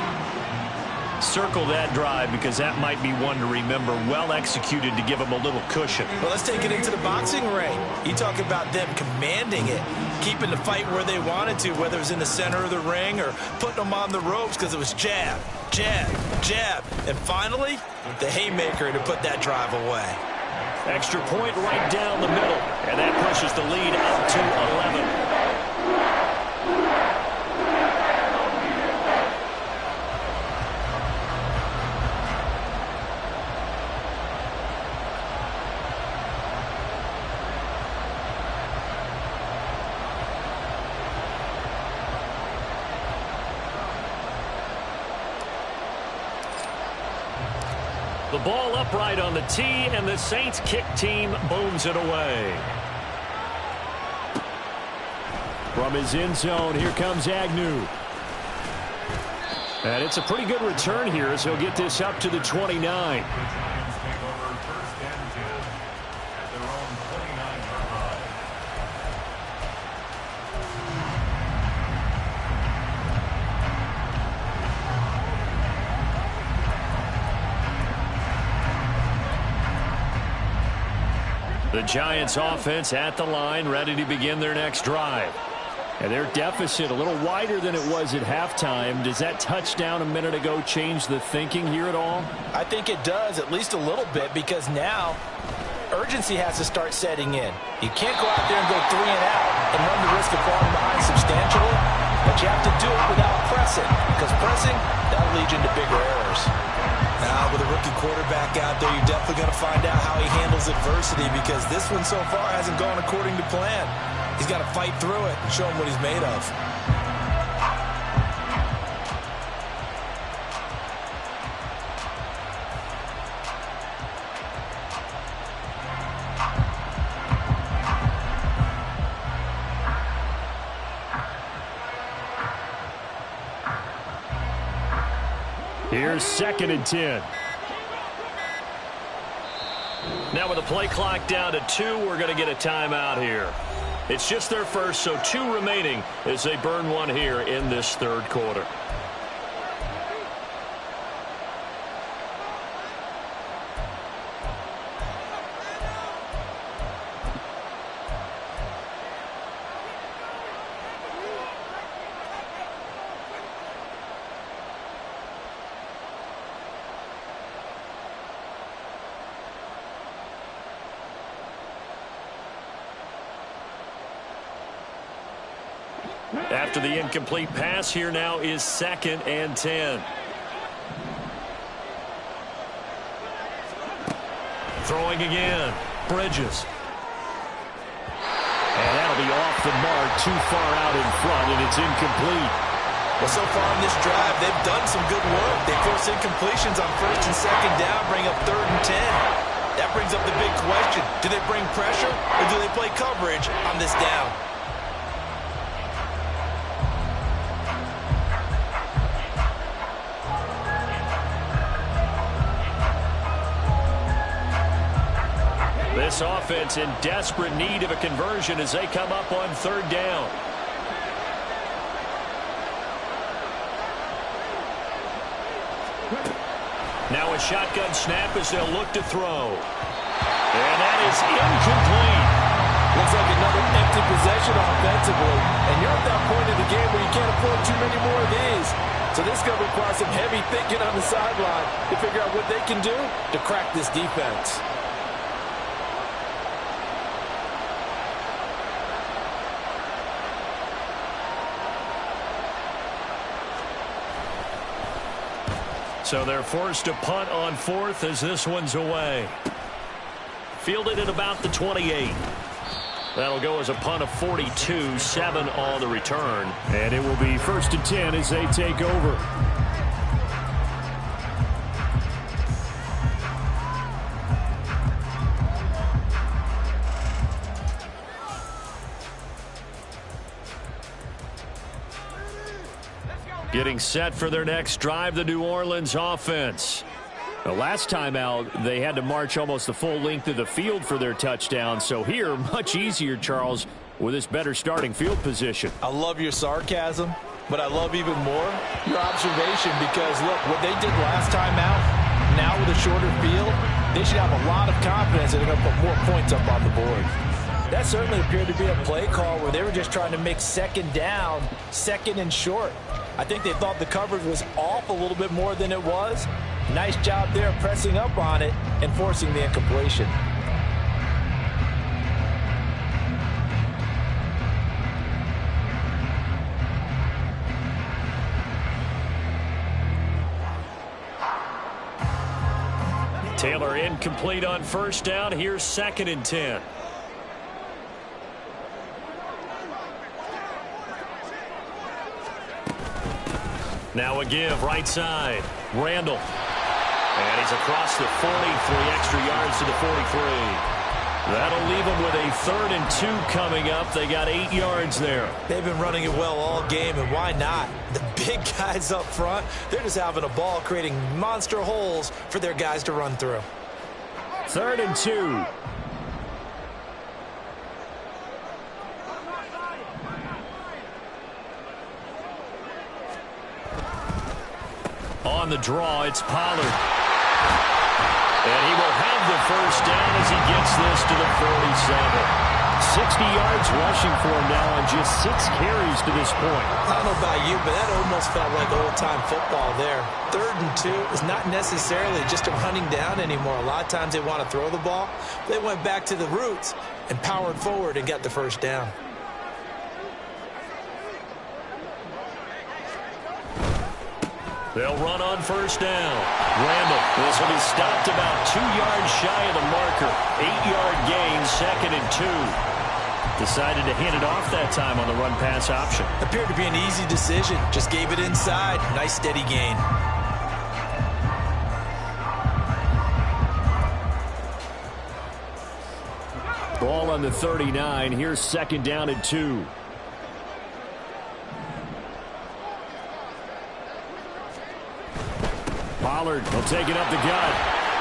Circle that drive because that might be one to remember. Well executed to give them a little cushion. Well, let's take it into the boxing ring. You talk about them commanding it, keeping the fight where they wanted to, whether it was in the center of the ring or putting them on the ropes because it was jab, jab, jab. And finally, the haymaker to put that drive away. Extra point right down the middle. And that pushes the lead up to 11. The ball upright on the tee, and the Saints kick team booms it away. From his end zone, here comes Agnew. And it's a pretty good return here as he'll get this up to the 29. The Giants offense at the line, ready to begin their next drive. And their deficit a little wider than it was at halftime. Does that touchdown a minute ago change the thinking here at all? I think it does, at least a little bit, because now urgency has to start setting in. You can't go out there and go 3 and out and run the risk of falling behind substantially, but you have to do it without pressing, because pressing, that'll lead you into bigger errors. Now, with a rookie quarterback out there, you're definitely going to find out how he handles adversity, because this one so far hasn't gone according to plan. He's got to fight through it and show him what he's made of. Here's 2nd and 10. Now with the play clock down to 2, we're going to get a timeout here. It's just their first, so 2 remaining as they burn one here in this 3rd quarter. After the incomplete pass, here now is 2nd and 10. Throwing again. Bridges. And that'll be off the mark, too far out in front, and it's incomplete. Well, so far in this drive, they've done some good work. They force incompletions on 1st and 2nd down, bring up 3rd and 10. That brings up the big question. Do they bring pressure, or do they play coverage on this down? This offense in desperate need of a conversion as they come up on 3rd down. Now a shotgun snap as they'll look to throw. And that is incomplete. Looks like another empty possession offensively. And you're at that point in the game where you can't afford too many more of these. So this is going to require some heavy thinking on the sideline to figure out what they can do to crack this defense. So they're forced to punt on 4th as this one's away. Fielded at about the 28. That'll go as a punt of 42, 7 on the return. And it will be 1st and 10 as they take over. Getting set for their next drive, the New Orleans offense. The last time out, they had to march almost the full length of the field for their touchdown. So here, much easier, Charles, with this better starting field position. I love your sarcasm, but I love even more your observation, because, look, what they did last time out, now with a shorter field, they should have a lot of confidence that they're going to put more points up on the board. That certainly appeared to be a play call where they were just trying to make 2nd down, 2nd and short. I think they thought the coverage was off a little bit more than it was. Nice job there pressing up on it and forcing the incompletion. Taylor incomplete on 1st down. Here's 2nd and 10. Now a give, right side. Randall. And he's across the 40, 3 extra yards to the 43. That'll leave them with a 3rd and 2 coming up. They got 8 yards there. They've been running it well all game, and why not? The big guys up front, they're just having a ball, creating monster holes for their guys to run through. 3rd and 2. On the draw, it's Pollard. And he will have the 1st down as he gets this to the 47. 60 yards rushing for him now on just 6 carries to this point. I don't know about you, but that almost felt like old-time football there. 3rd and 2 is not necessarily just a running down anymore. A lot of times they want to throw the ball. They went back to the roots and powered forward and got the first down. They'll run on first down. Randall. This will be stopped about 2 yards shy of the marker. 8-yard gain, 2nd and 2. Decided to hand it off that time on the run-pass option. Appeared to be an easy decision. Just gave it inside. Nice steady gain. Ball on the 39. Here's 2nd down and 2. Pollard will take it up the gut.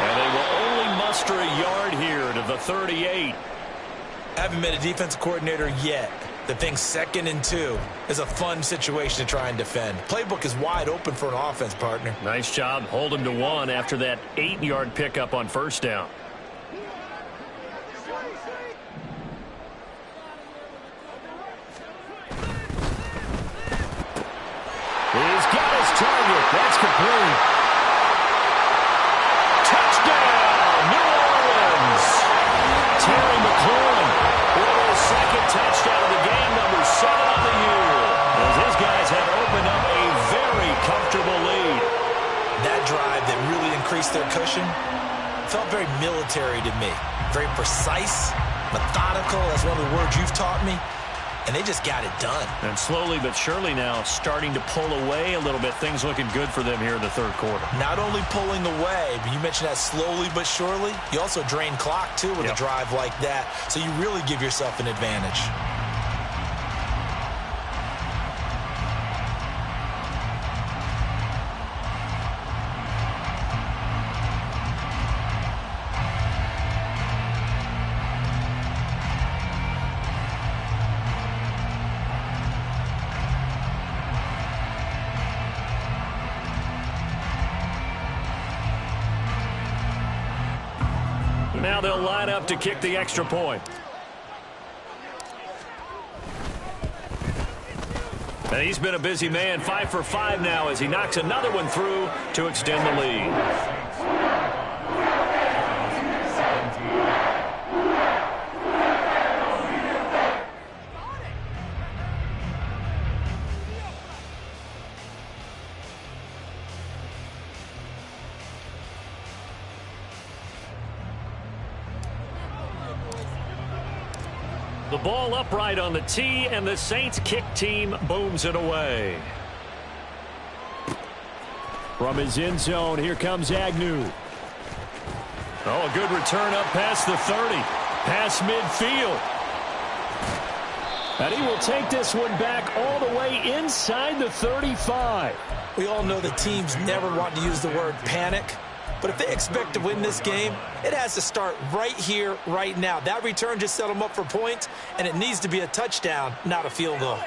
And they will only muster a yard here to the 38. Haven't been a defensive coordinator yet that thinks 2nd and 2 is a fun situation to try and defend. Playbook is wide open for an offense, partner. Nice job. Hold him to 1 after that 8-yard pickup on first down. He's got his target. That's complete. Touchdown, New Orleans. Terry McLaurin with his 2nd touchdown of the game, number 7 on the year. As his guys have opened up a very comfortable lead. That drive that really increased their cushion felt very military to me. Very precise, methodical. That's one of the words you've taught me. And they just got it done. And slowly but surely now starting to pull away a little bit. Things looking good for them here in the 3rd quarter. Not only pulling away, but you mentioned that slowly but surely. You also drain clock, too, with a drive like that. So you really give yourself an advantage. Now they'll line up to kick the extra point. And he's been a busy man, 5 for 5 now as he knocks another one through to extend the lead. The ball upright on the tee, and the Saints kick team booms it away. From his end zone, here comes Agnew. Oh, a good return up past the 30. Past midfield. And he will take this one back all the way inside the 35. We all know the teams never want to use the word panic. But if they expect to win this game, it has to start right here, right now. That return just set them up for points, and it needs to be a touchdown, not a field goal.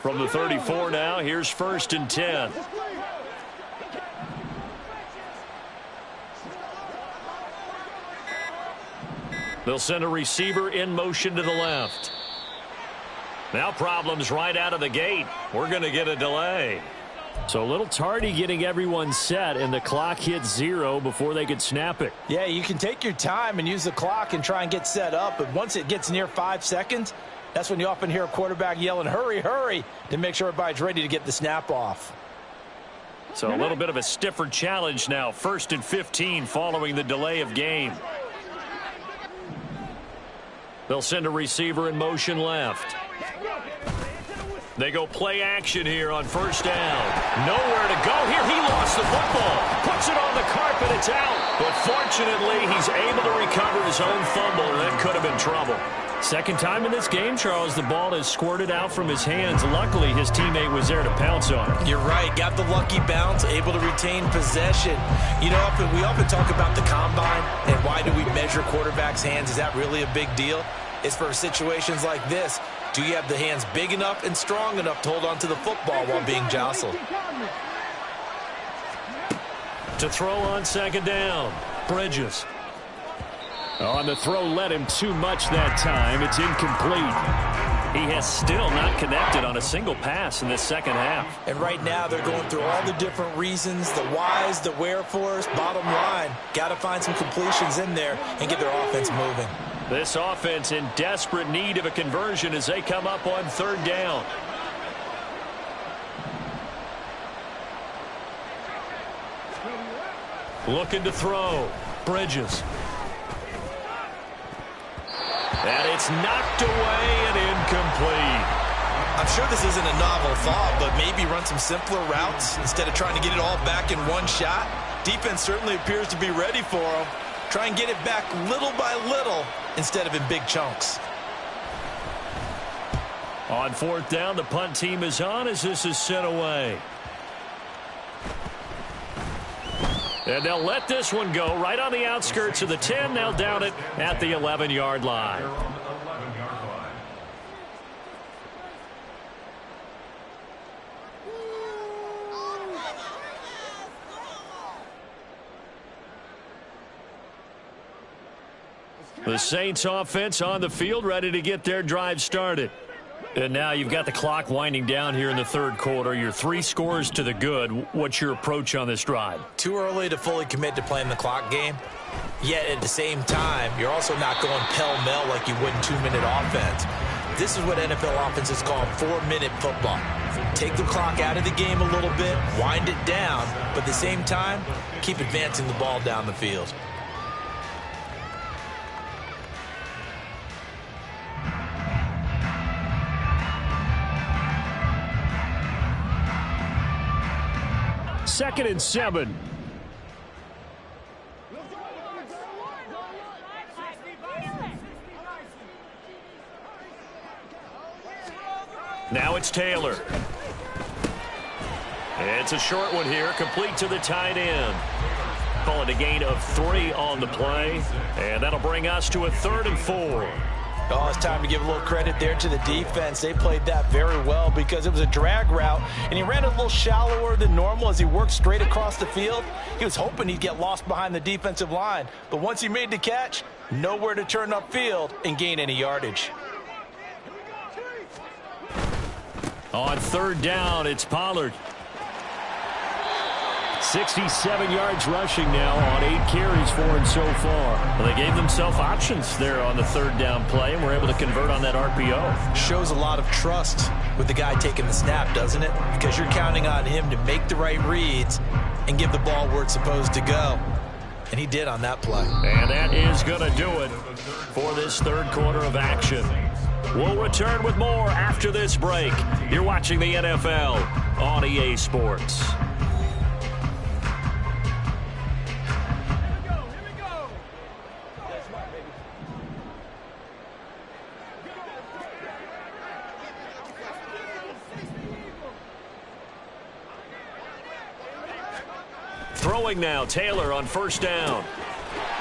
From the 34 now, here's 1st and 10. They'll send a receiver in motion to the left. Now problems right out of the gate. We're going to get a delay. So a little tardy getting everyone set, and the clock hits 0 before they could snap it. Yeah, you can take your time and use the clock and try and get set up, but once it gets near 5 seconds, that's when you often hear a quarterback yelling, hurry, hurry, to make sure everybody's ready to get the snap off. So a little bit of a stiffer challenge now. 1st and 15 following the delay of game. They'll send a receiver in motion left. They go play action here on 1st down. Nowhere to go here. He lost the football. Puts it on the carpet. It's out. But fortunately, he's able to recover his own fumble, and that could have been trouble. Second time in this game, Charles, the ball has squirted out from his hands. Luckily, his teammate was there to pounce on it. You're right. Got the lucky bounce, able to retain possession. You know, we often talk about the combine and why do we measure quarterbacks' hands. Is that really a big deal? It's for situations like this. Do you have the hands big enough and strong enough to hold on to the football while being jostled? To throw on second down, Bridges. On the throw led him too much that time. It's incomplete. He has still not connected on a single pass in this second half. And right now they're going through all the different reasons, the whys, the wherefores. Bottom line, got to find some completions in there and get their offense moving. This offense in desperate need of a conversion as they come up on third down. Looking to throw. Bridges. And it's knocked away and incomplete. I'm sure this isn't a novel thought, but maybe run some simpler routes instead of trying to get it all back in one shot. Defense certainly appears to be ready for them. Try and get it back little by little instead of in big chunks. On fourth down, the punt team is on as this is sent away. And they'll let this one go right on the outskirts of the 10. They'll down it at the 11-yard line. The Saints offense on the field, ready to get their drive started. And now you've got the clock winding down here in the third quarter. You're 3 scores to the good. What's your approach on this drive? Too early to fully commit to playing the clock game. Yet at the same time, you're also not going pell-mell like you would in 2-minute offense. This is what NFL offenses call 4-minute football. Take the clock out of the game a little bit, wind it down, but at the same time, keep advancing the ball down the field. Second and 7. Now it's Taylor. It's a short one here, complete to the tight end. Calling a gain of 3 on the play, and that'll bring us to a 3rd and 4. Oh, it's time to give a little credit there to the defense. They played that very well because it was a drag route, and he ran a little shallower than normal as he worked straight across the field. He was hoping he'd get lost behind the defensive line, but once he made the catch, nowhere to turn upfield and gain any yardage. On third down, it's Pollard. 67 yards rushing now on 8 carries for him so far. Well, they gave themselves options there on the third down play and were able to convert on that RPO. Shows a lot of trust with the guy taking the snap, doesn't it? Because you're counting on him to make the right reads and give the ball where it's supposed to go. And he did on that play. And that is going to do it for this third quarter of action. We'll return with more after this break. You're watching the NFL on EA Sports. Throwing now, Taylor on first down.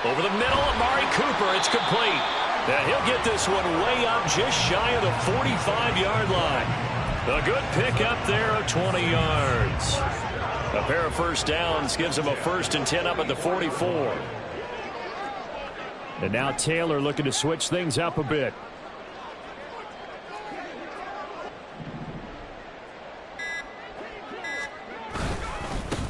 Over the middle, Amari Cooper, it's complete. And he'll get this one way up just shy of the 45-yard line. A good pick up there of 20 yards. A pair of first downs gives him a 1st and 10 up at the 44. And now Taylor looking to switch things up a bit.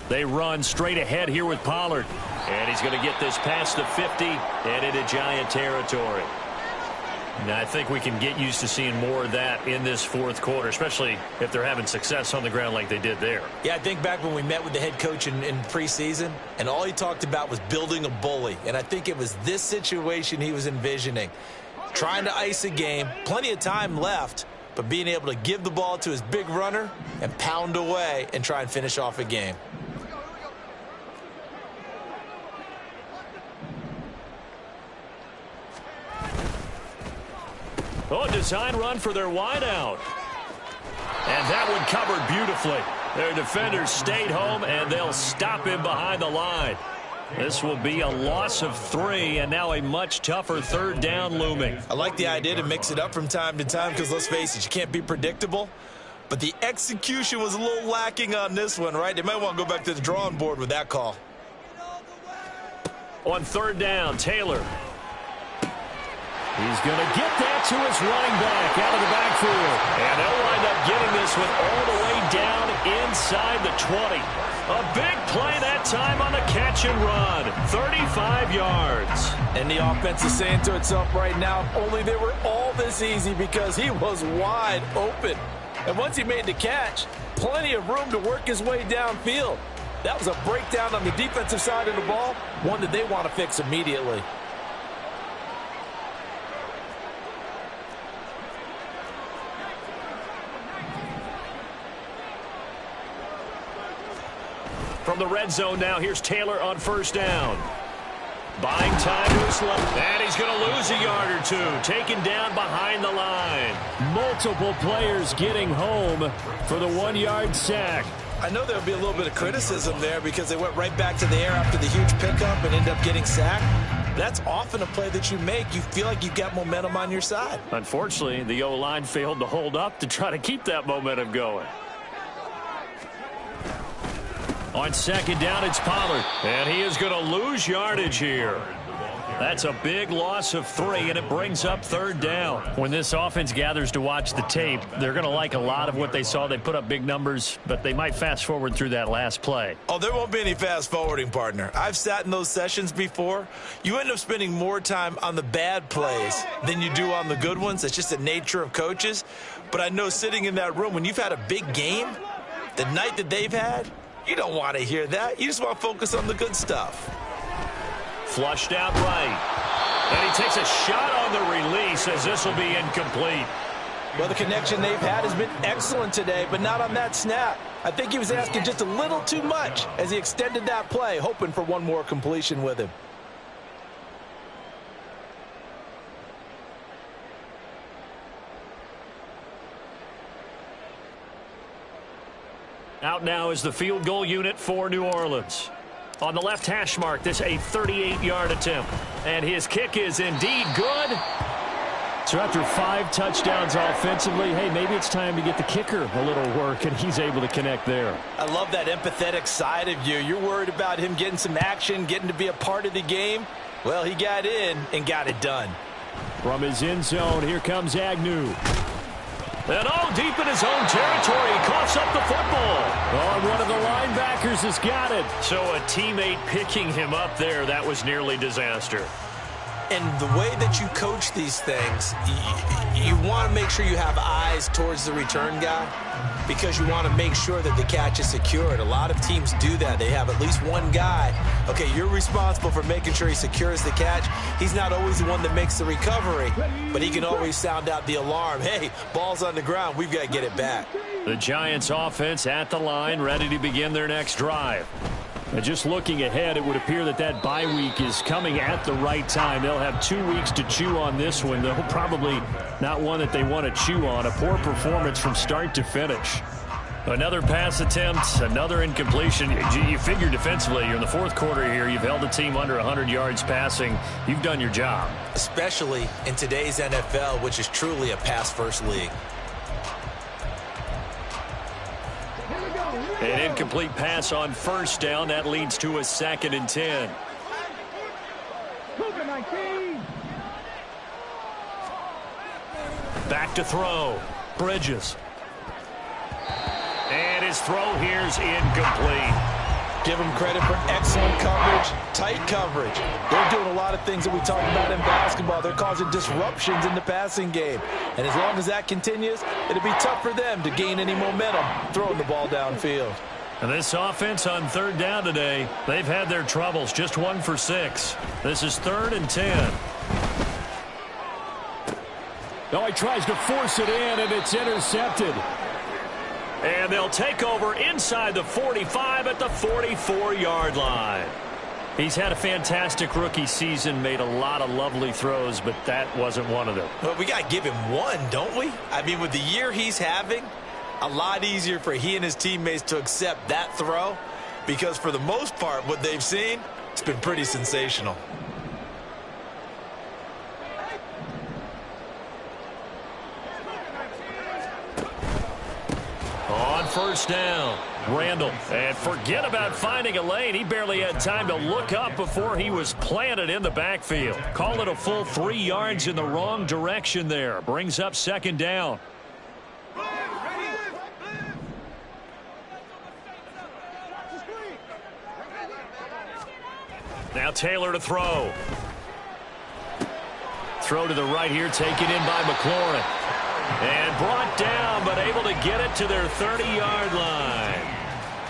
They run straight ahead here with Pollard. And he's going to get this past the 50 and into Giant territory. Now, I think we can get used to seeing more of that in this fourth quarter, especially if they're having success on the ground like they did there. Yeah, I think back when we met with the head coach in preseason, and all he talked about was building a bully. And I think it was this situation he was envisioning. Trying to ice a game, plenty of time left, but being able to give the ball to his big runner and pound away and try and finish off a game. design run for their wideout. And that one covered beautifully. Their defenders stayed home, and they'll stop him behind the line. This will be a loss of 3, and now a much tougher third down looming. I like the idea to mix it up from time to time because, let's face it, you can't be predictable. But the execution was a little lacking on this one, right? They might want to go back to the drawing board with that call. On third down, Taylor. He's going to get that to his running back out of the backfield. And they'll wind up getting this one all the way down inside the 20. A big play that time on the catch and run. 35 yards. And the offense is saying to itself right now, only they were all this easy because he was wide open. And once he made the catch, plenty of room to work his way downfield. That was a breakdown on the defensive side of the ball, one that they want to fix immediately. From the red zone now, here's Taylor on first down. Buying time to his left. And he's going to lose a yard or two. Taken down behind the line. Multiple players getting home for the 1-yard sack. I know there'll be a little bit of criticism there because they went right back to the air after the huge pickup and end up getting sacked. That's often a play that you make. You feel like you've got momentum on your side. Unfortunately, the O-line failed to hold up to try to keep that momentum going. On second down, it's Pollard. And he is going to lose yardage here. That's a big loss of 3, and it brings up third down. When this offense gathers to watch the tape, they're going to like a lot of what they saw. They put up big numbers, but they might fast forward through that last play. Oh, there won't be any fast forwarding, partner. I've sat in those sessions before. You end up spending more time on the bad plays than you do on the good ones. It's just the nature of coaches. But I know sitting in that room, when you've had a big game, the night that they've had, you don't want to hear that. You just want to focus on the good stuff. Flushed out right. And he takes a shot on the release as this will be incomplete. Well, the connection they've had has been excellent today, but not on that snap. I think he was asking just a little too much as he extended that play, hoping for one more completion with him. Out now is the field goal unit for New Orleans. On the left hash mark, this a 38-yard attempt. And his kick is indeed good. So after 5 touchdowns offensively, hey, maybe it's time to get the kicker a little work, and he's able to connect there. I love that empathetic side of you. You're worried about him getting some action, getting to be a part of the game. Well, he got in and got it done. From his end zone, here comes Agnew. And deep in his own territory, he coughs up the football. Oh, one of the linebackers has got it. So a teammate picking him up there, that was nearly disaster. And the way that you coach these things, you want to make sure you have eyes towards the return guy because you want to make sure that the catch is secured. A lot of teams do that. They have at least one guy. Okay, you're responsible for making sure he secures the catch. He's not always the one that makes the recovery, but he can always sound out the alarm. Hey, ball's on the ground. We've got to get it back. The Giants offense at the line, ready to begin their next drive. And just looking ahead, it would appear that that bye week is coming at the right time. They'll have 2 weeks to chew on this one. They'll probably not one that they want to chew on. A poor performance from start to finish. Another pass attempt, another incompletion. You figure defensively, you're in the fourth quarter here. You've held the team under 100 yards passing. You've done your job. Especially in today's NFL, which is truly a pass-first league. An incomplete pass on first down. That leads to a 2nd and 10. Back to throw. Bridges. And his throw here's incomplete. Give them credit for excellent coverage, tight coverage. They're doing a lot of things that we talk about in basketball. They're causing disruptions in the passing game. And as long as that continues, it'll be tough for them to gain any momentum throwing the ball downfield. And this offense on third down today, they've had their troubles. Just 1 for 6. This is 3rd and 10. Oh, he tries to force it in, and it's intercepted. And they'll take over inside the 45 at the 44-yard line. He's had a fantastic rookie season, made a lot of lovely throws, but that wasn't one of them. Well, we got to give him one, don't we? I mean, with the year he's having, a lot easier for he and his teammates to accept that throw because for the most part, what they've seen, it's been pretty sensational. On first down, Randall. And forget about finding a lane. He barely had time to look up before he was planted in the backfield. Call it a full 3 yards in the wrong direction there. Brings up second down. Now Taylor to throw. Throw to the right here, taken in by McLaurin. And brought down, but able to get it to their 30-yard line.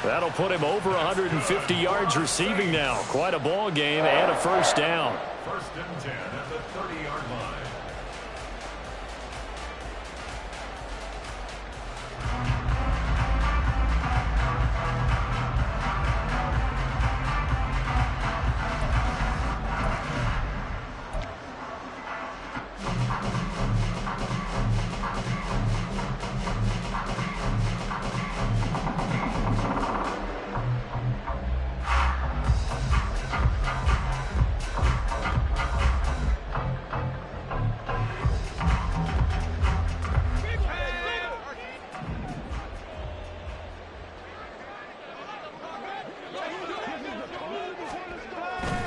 That'll put him over 150 yards receiving now. Quite a ball game and a first down. First and 10 at the 30-yard line.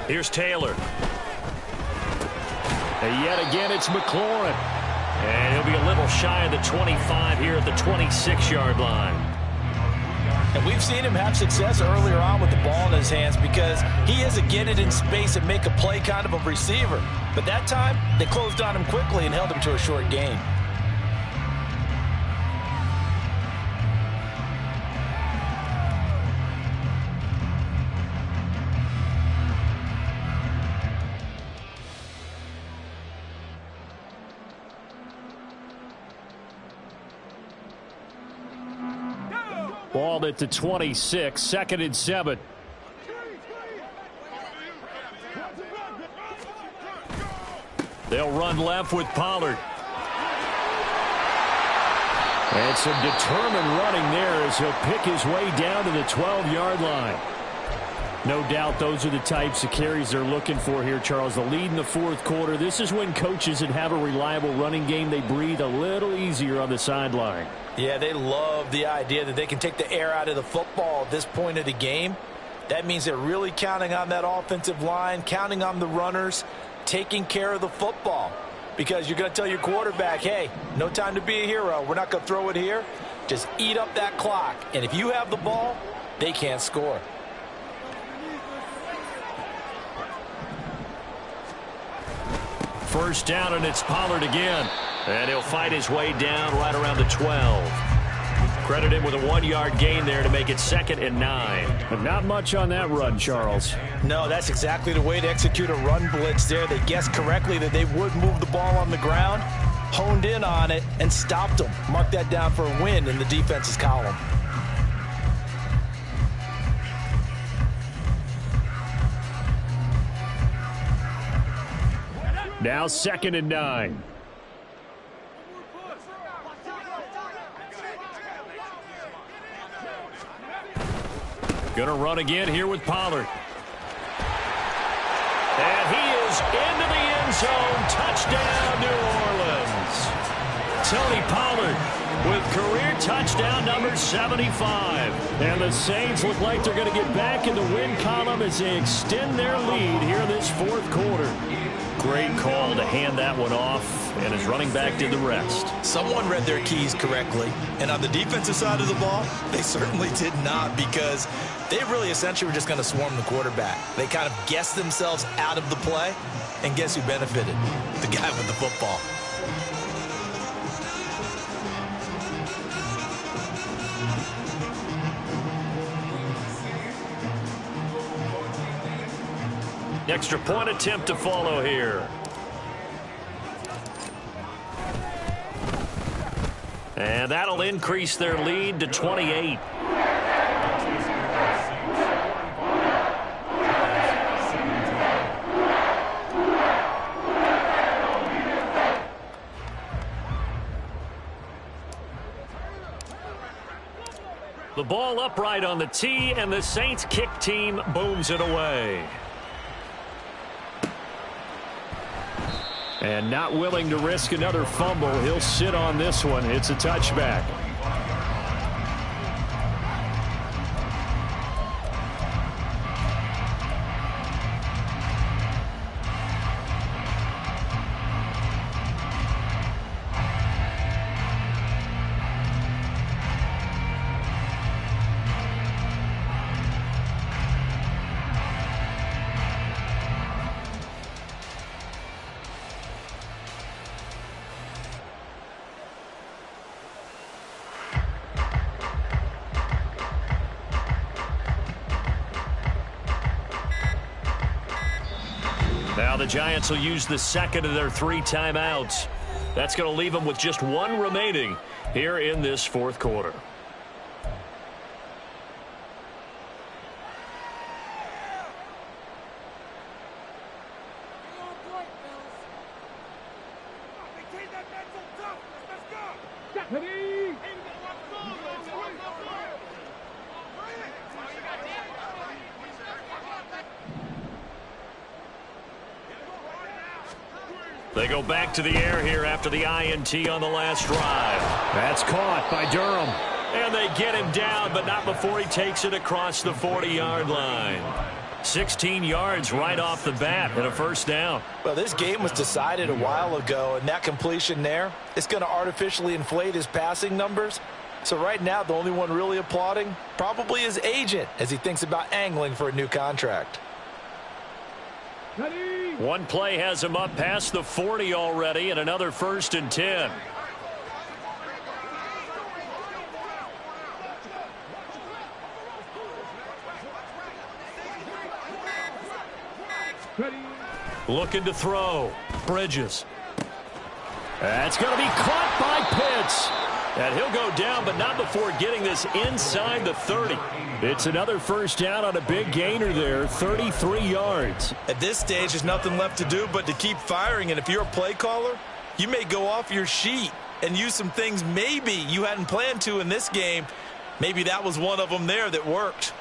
Here's Taylor. And yet again, it's McLaurin. And he'll be a little shy of the 25 here at the 26-yard line. And we've seen him have success earlier on with the ball in his hands because he is a get it in space and make a play kind of a receiver. But that time, they closed on him quickly and held him to a short gain. Ball at the 26, 2nd and 7. They'll run left with Pollard. And some determined running there as he'll pick his way down to the 12-yard line. No doubt those are the types of carries they're looking for here, Charles. The lead in the fourth quarter. This is when coaches that have a reliable running game, they breathe a little easier on the sideline. Yeah, they love the idea that they can take the air out of the football at this point of the game. That means they're really counting on that offensive line, counting on the runners, taking care of the football. Because you're going to tell your quarterback, hey, no time to be a hero. We're not going to throw it here. Just eat up that clock. And if you have the ball, they can't score. First down, and it's Pollard again. And he'll fight his way down right around the 12. Credit him with a 1-yard gain there to make it 2nd and 9. But not much on that run, Charles. No, that's exactly the way to execute a run blitz there. They guessed correctly that they would move the ball on the ground, honed in on it, and stopped them. Mark that down for a win in the defense's column. Now 2nd and 9. Going to run again here with Pollard. And he is into the end zone. Touchdown, New Orleans. Tony Pollard with career touchdown number 75. And the Saints look like they're going to get back in the win column as they extend their lead here this fourth quarter. Great call to hand that one off, and his running back did the rest. Someone read their keys correctly, and on the defensive side of the ball, they certainly did not because they really essentially were just going to swarm the quarterback. They kind of guessed themselves out of the play, and guess who benefited? The guy with the football. Extra point attempt to follow here. And that'll increase their lead to 28. The ball upright on the tee, and the Saints kick team booms it away. And not willing to risk another fumble, he'll sit on this one. It's a touchback. Now the Giants will use the second of their 3 timeouts. That's going to leave them with just 1 remaining here in this fourth quarter. They go back to the air here after the INT on the last drive. That's caught by Durham. And they get him down, but not before he takes it across the 40-yard line. 16 yards right off the bat and a first down. Well, this game was decided a while ago, and that completion there is going to artificially inflate his passing numbers. So right now, the only one really applauding probably his agent as he thinks about angling for a new contract. One play has him up past the 40 already, and another 1st and 10. Looking to throw. Bridges. That's going to be caught by Pitts. And he'll go down, but not before getting this inside the 30. It's another first down on a big gainer there, 33 yards. At this stage, there's nothing left to do but to keep firing. And if you're a play caller, you may go off your sheet and use some things maybe you hadn't planned to in this game. Maybe that was one of them there that worked.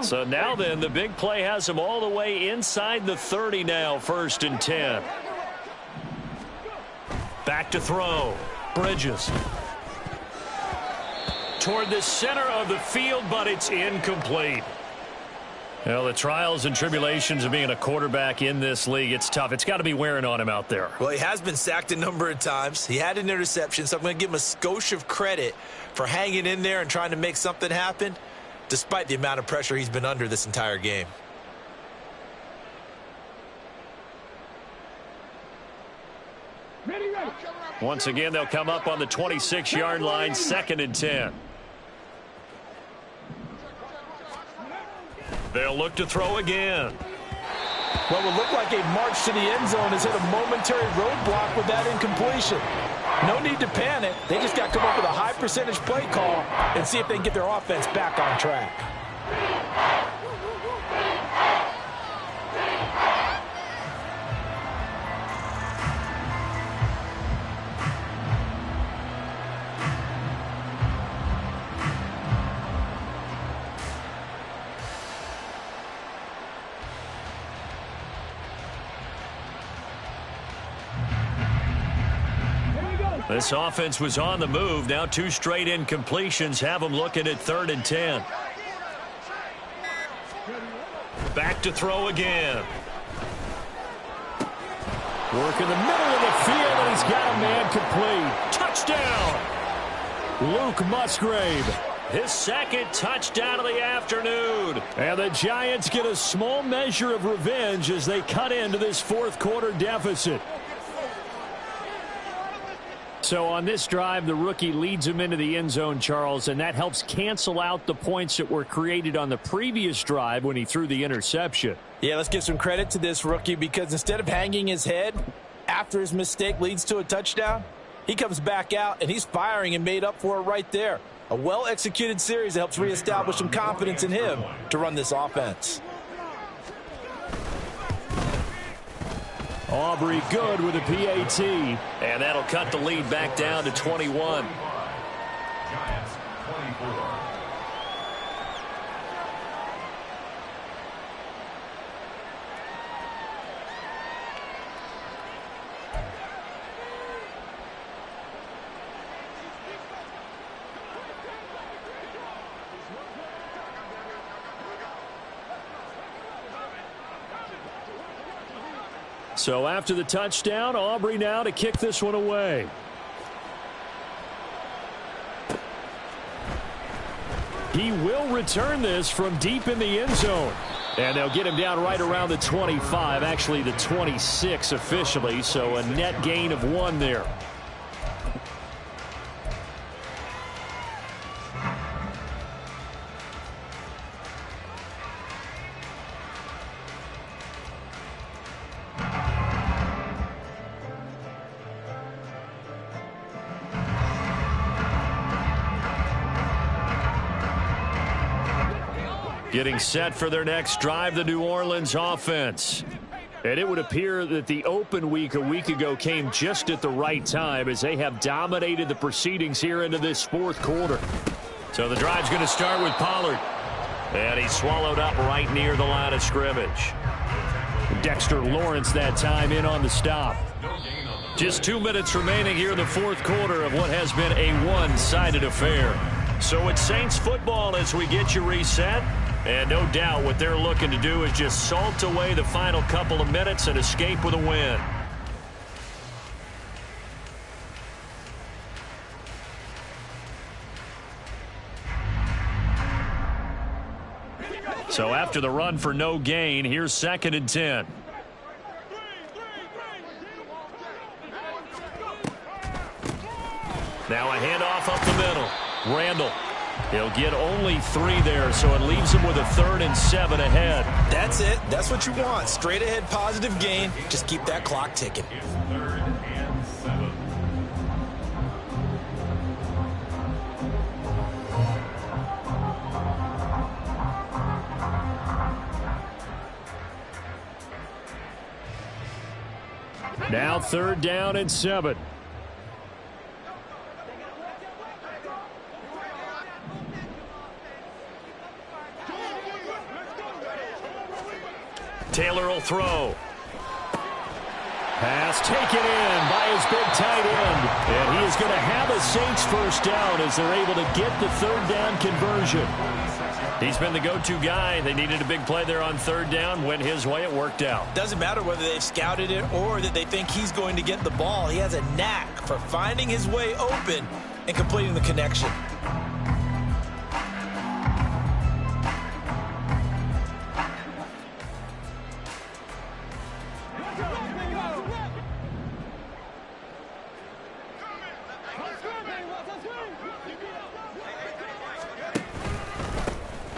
So now then, the big play has him all the way inside the 30 now, 1st and 10. Back to throw. Bridges. Toward the center of the field, but it's incomplete. Well, the trials and tribulations of being a quarterback in this league, it's tough. It's got to be wearing on him out there. Well, he has been sacked a number of times. He had an interception, so I'm going to give him a skosh of credit for hanging in there and trying to make something happen, despite the amount of pressure he's been under this entire game. Once again, they'll come up on the 26-yard line, 2nd and 10. They'll look to throw again. What would look like a march to the end zone has hit a momentary roadblock with that incompletion. No need to panic. They just got to come up with a high percentage play call and see if they can get their offense back on track. This offense was on the move. Now 2 straight incompletions have them looking at 3rd and 10. Back to throw again. Work in the middle of the field, and he's got a man complete. Touchdown! Luke Musgrave. His 2nd touchdown of the afternoon. And the Giants get a small measure of revenge as they cut into this fourth quarter deficit. So on this drive, the rookie leads him into the end zone, Charles, and that helps cancel out the points that were created on the previous drive when he threw the interception. Yeah, let's give some credit to this rookie because instead of hanging his head after his mistake leads to a touchdown, he comes back out and he's firing and made up for it right there. A well-executed series that helps reestablish some confidence in him to run this offense. Aubrey good with a PAT. And that'll cut the lead back down to 21. Giants 24. So after the touchdown, Aubrey now to kick this one away. He will return this from deep in the end zone. And they'll get him down right around the 25, actually the 26 officially, so a net gain of 1 there. Getting set for their next drive, the New Orleans offense. And it would appear that the open week a week ago came just at the right time as they have dominated the proceedings here into this fourth quarter. So the drive's going to start with Pollard. And he's swallowed up right near the line of scrimmage. Dexter Lawrence that time in on the stop. Just 2 minutes remaining here in the fourth quarter of what has been a one-sided affair. So it's Saints football as we get you reset. And no doubt what they're looking to do is just salt away the final couple of minutes and escape with a win. So after the run for no gain, here's 2nd and 10. Now a handoff up the middle. Randall. He'll get only 3 there, so it leaves him with a 3rd and 7 ahead. That's it. That's what you want. Straight ahead positive gain. Just keep that clock ticking. It's 3rd and 7. Now 3rd down and 7. Taylor will throw. Pass taken in by his big tight end. And he is going to have a Saints first down as they're able to get the 3rd down conversion. He's been the go-to guy. They needed a big play there on 3rd down. Went his way. It worked out. Doesn't matter whether they've scouted it or that they think he's going to get the ball. He has a knack for finding his way open and completing the connection.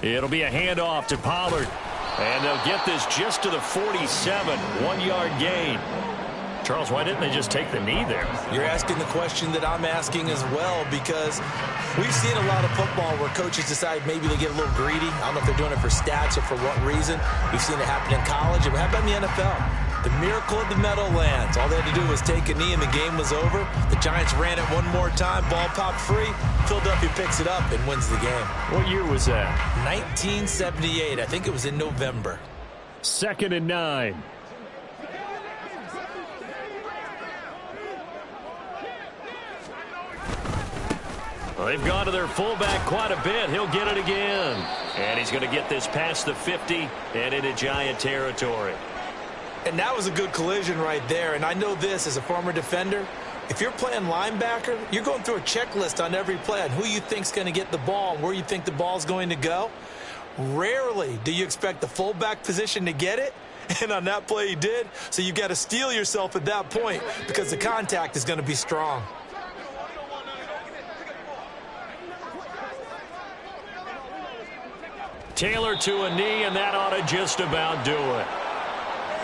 It'll be a handoff to Pollard. And they'll get this just to the 47. 1-yard gain. Charles, why didn't they just take the knee there? You're asking the question that I'm asking as well, because we've seen a lot of football where coaches decide maybe they get a little greedy. I don't know if they're doing it for stats or for what reason. We've seen it happen in college. And how about in the NFL? The miracle of the Meadowlands. All they had to do was take a knee and the game was over. The Giants ran it one more time. Ball popped free. Philadelphia picks it up and wins the game. What year was that? 1978. I think it was in November. 2nd and 9. Well, they've gone to their fullback quite a bit. He'll get it again. And he's going to get this past the 50 and into Giant territory. And that was a good collision right there. And I know this as a former defender. If you're playing linebacker, you're going through a checklist on every play on who you think's going to get the ball and where you think the ball's going to go. Rarely do you expect the fullback position to get it. And on that play he did. So you've got to steel yourself at that point because the contact is going to be strong. Taylor to a knee, and that ought to just about do it.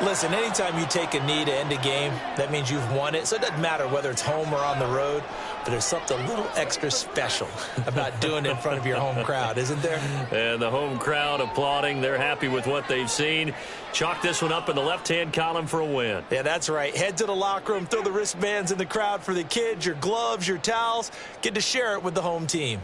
Listen, anytime you take a knee to end a game, that means you've won it. So it doesn't matter whether it's home or on the road. but there's something a little extra special about doing it in front of your home crowd, isn't there? And the home crowd applauding. They're happy with what they've seen. Chalk this one up in the left-hand column for a win. Yeah, that's right. Head to the locker room, throw the wristbands in the crowd for the kids, your gloves, your towels. Get to share it with the home team.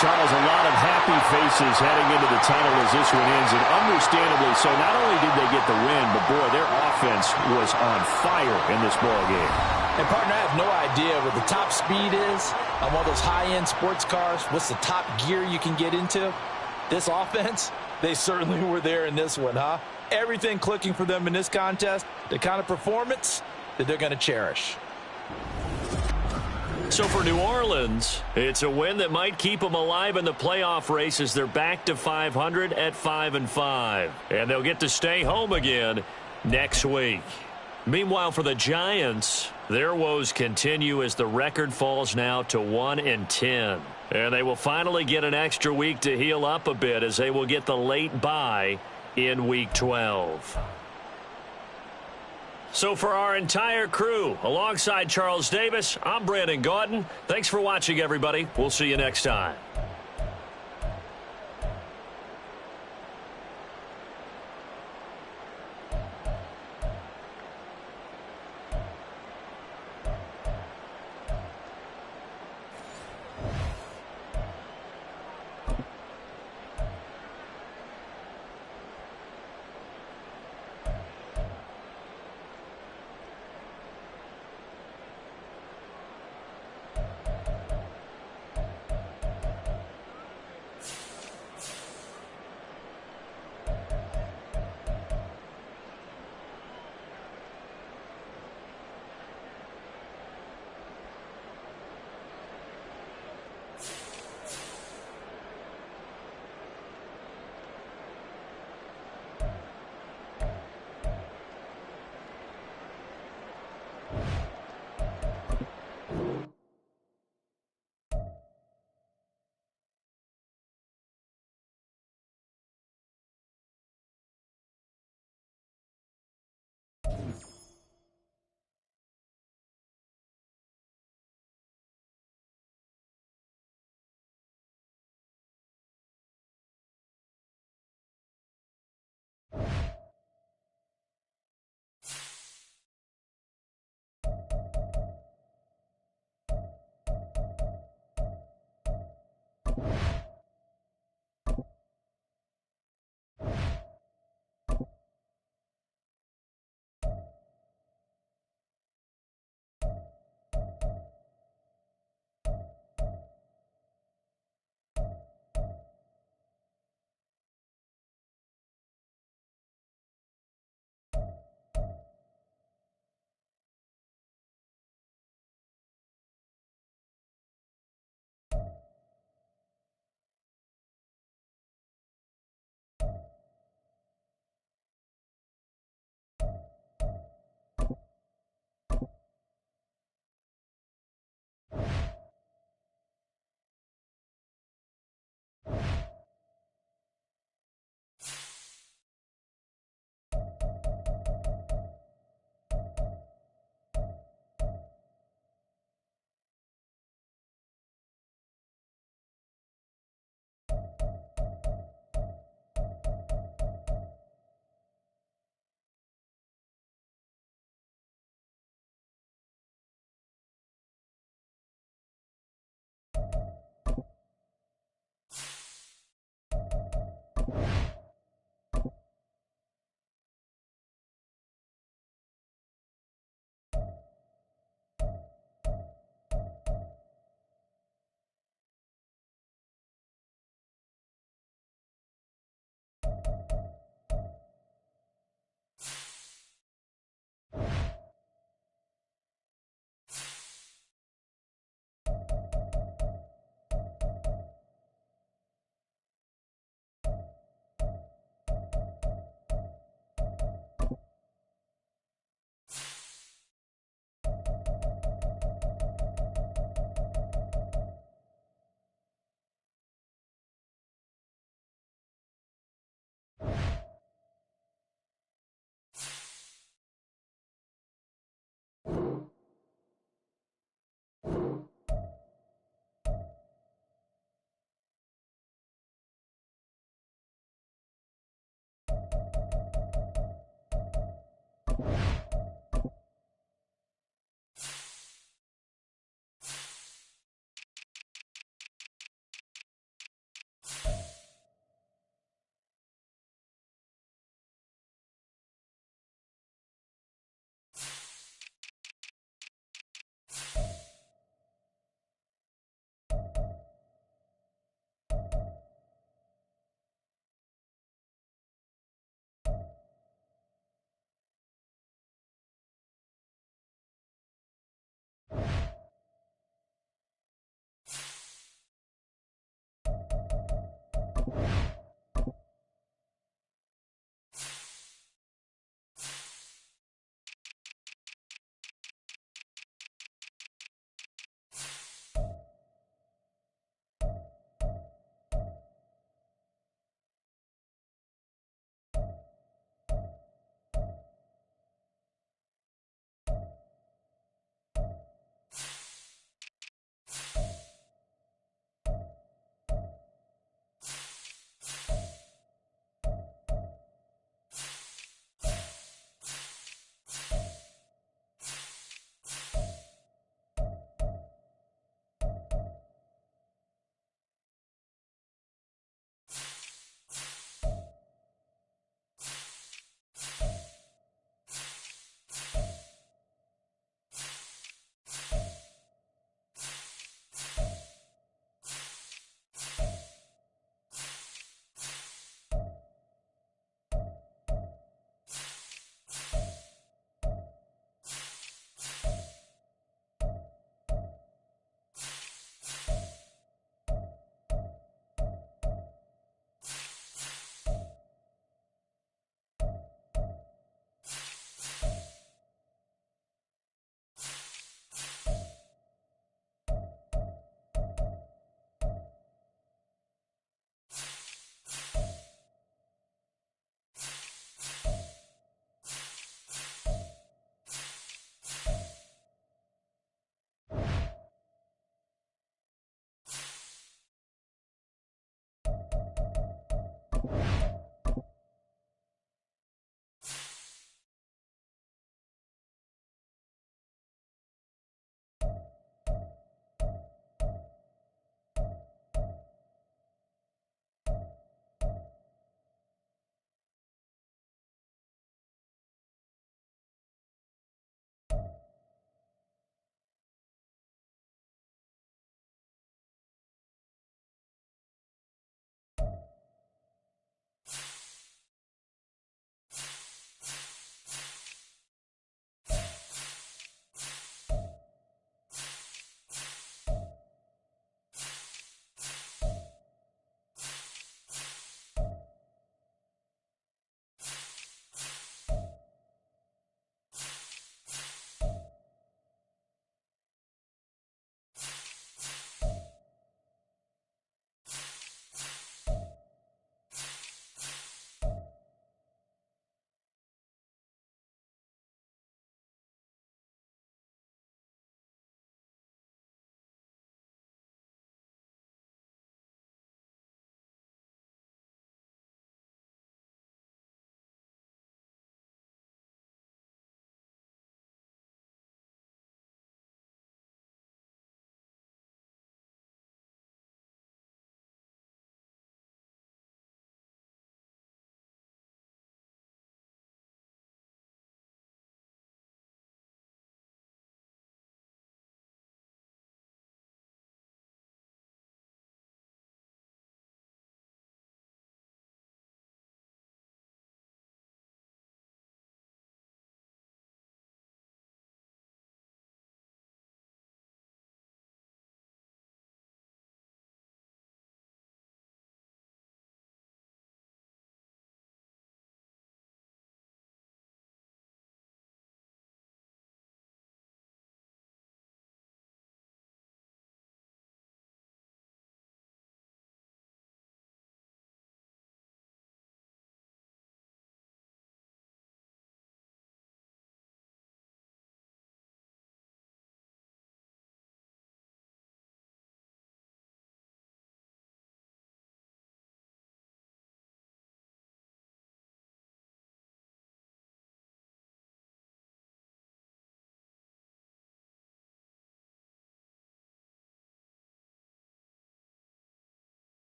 Charles, a lot of happy faces heading into the tunnel as this one ends, and understandably so. Not only did they get the win, but, boy, their offense was on fire in this ball game. And, partner, I have no idea what the top speed is on one of those high-end sports cars. What's the top gear you can get into? This offense, they certainly were there in this one, huh? Everything clicking for them in this contest, the kind of performance that they're going to cherish. So for New Orleans, it's a win that might keep them alive in the playoff race as they're back to 500 at 5-5. And they'll get to stay home again next week. Meanwhile, for the Giants, their woes continue as the record falls now to 1-10. And they will finally get an extra week to heal up a bit as they will get the late bye in Week 12. So for our entire crew, alongside Charles Davis, I'm Brandon Gaudin. Thanks for watching, everybody. We'll see you next time.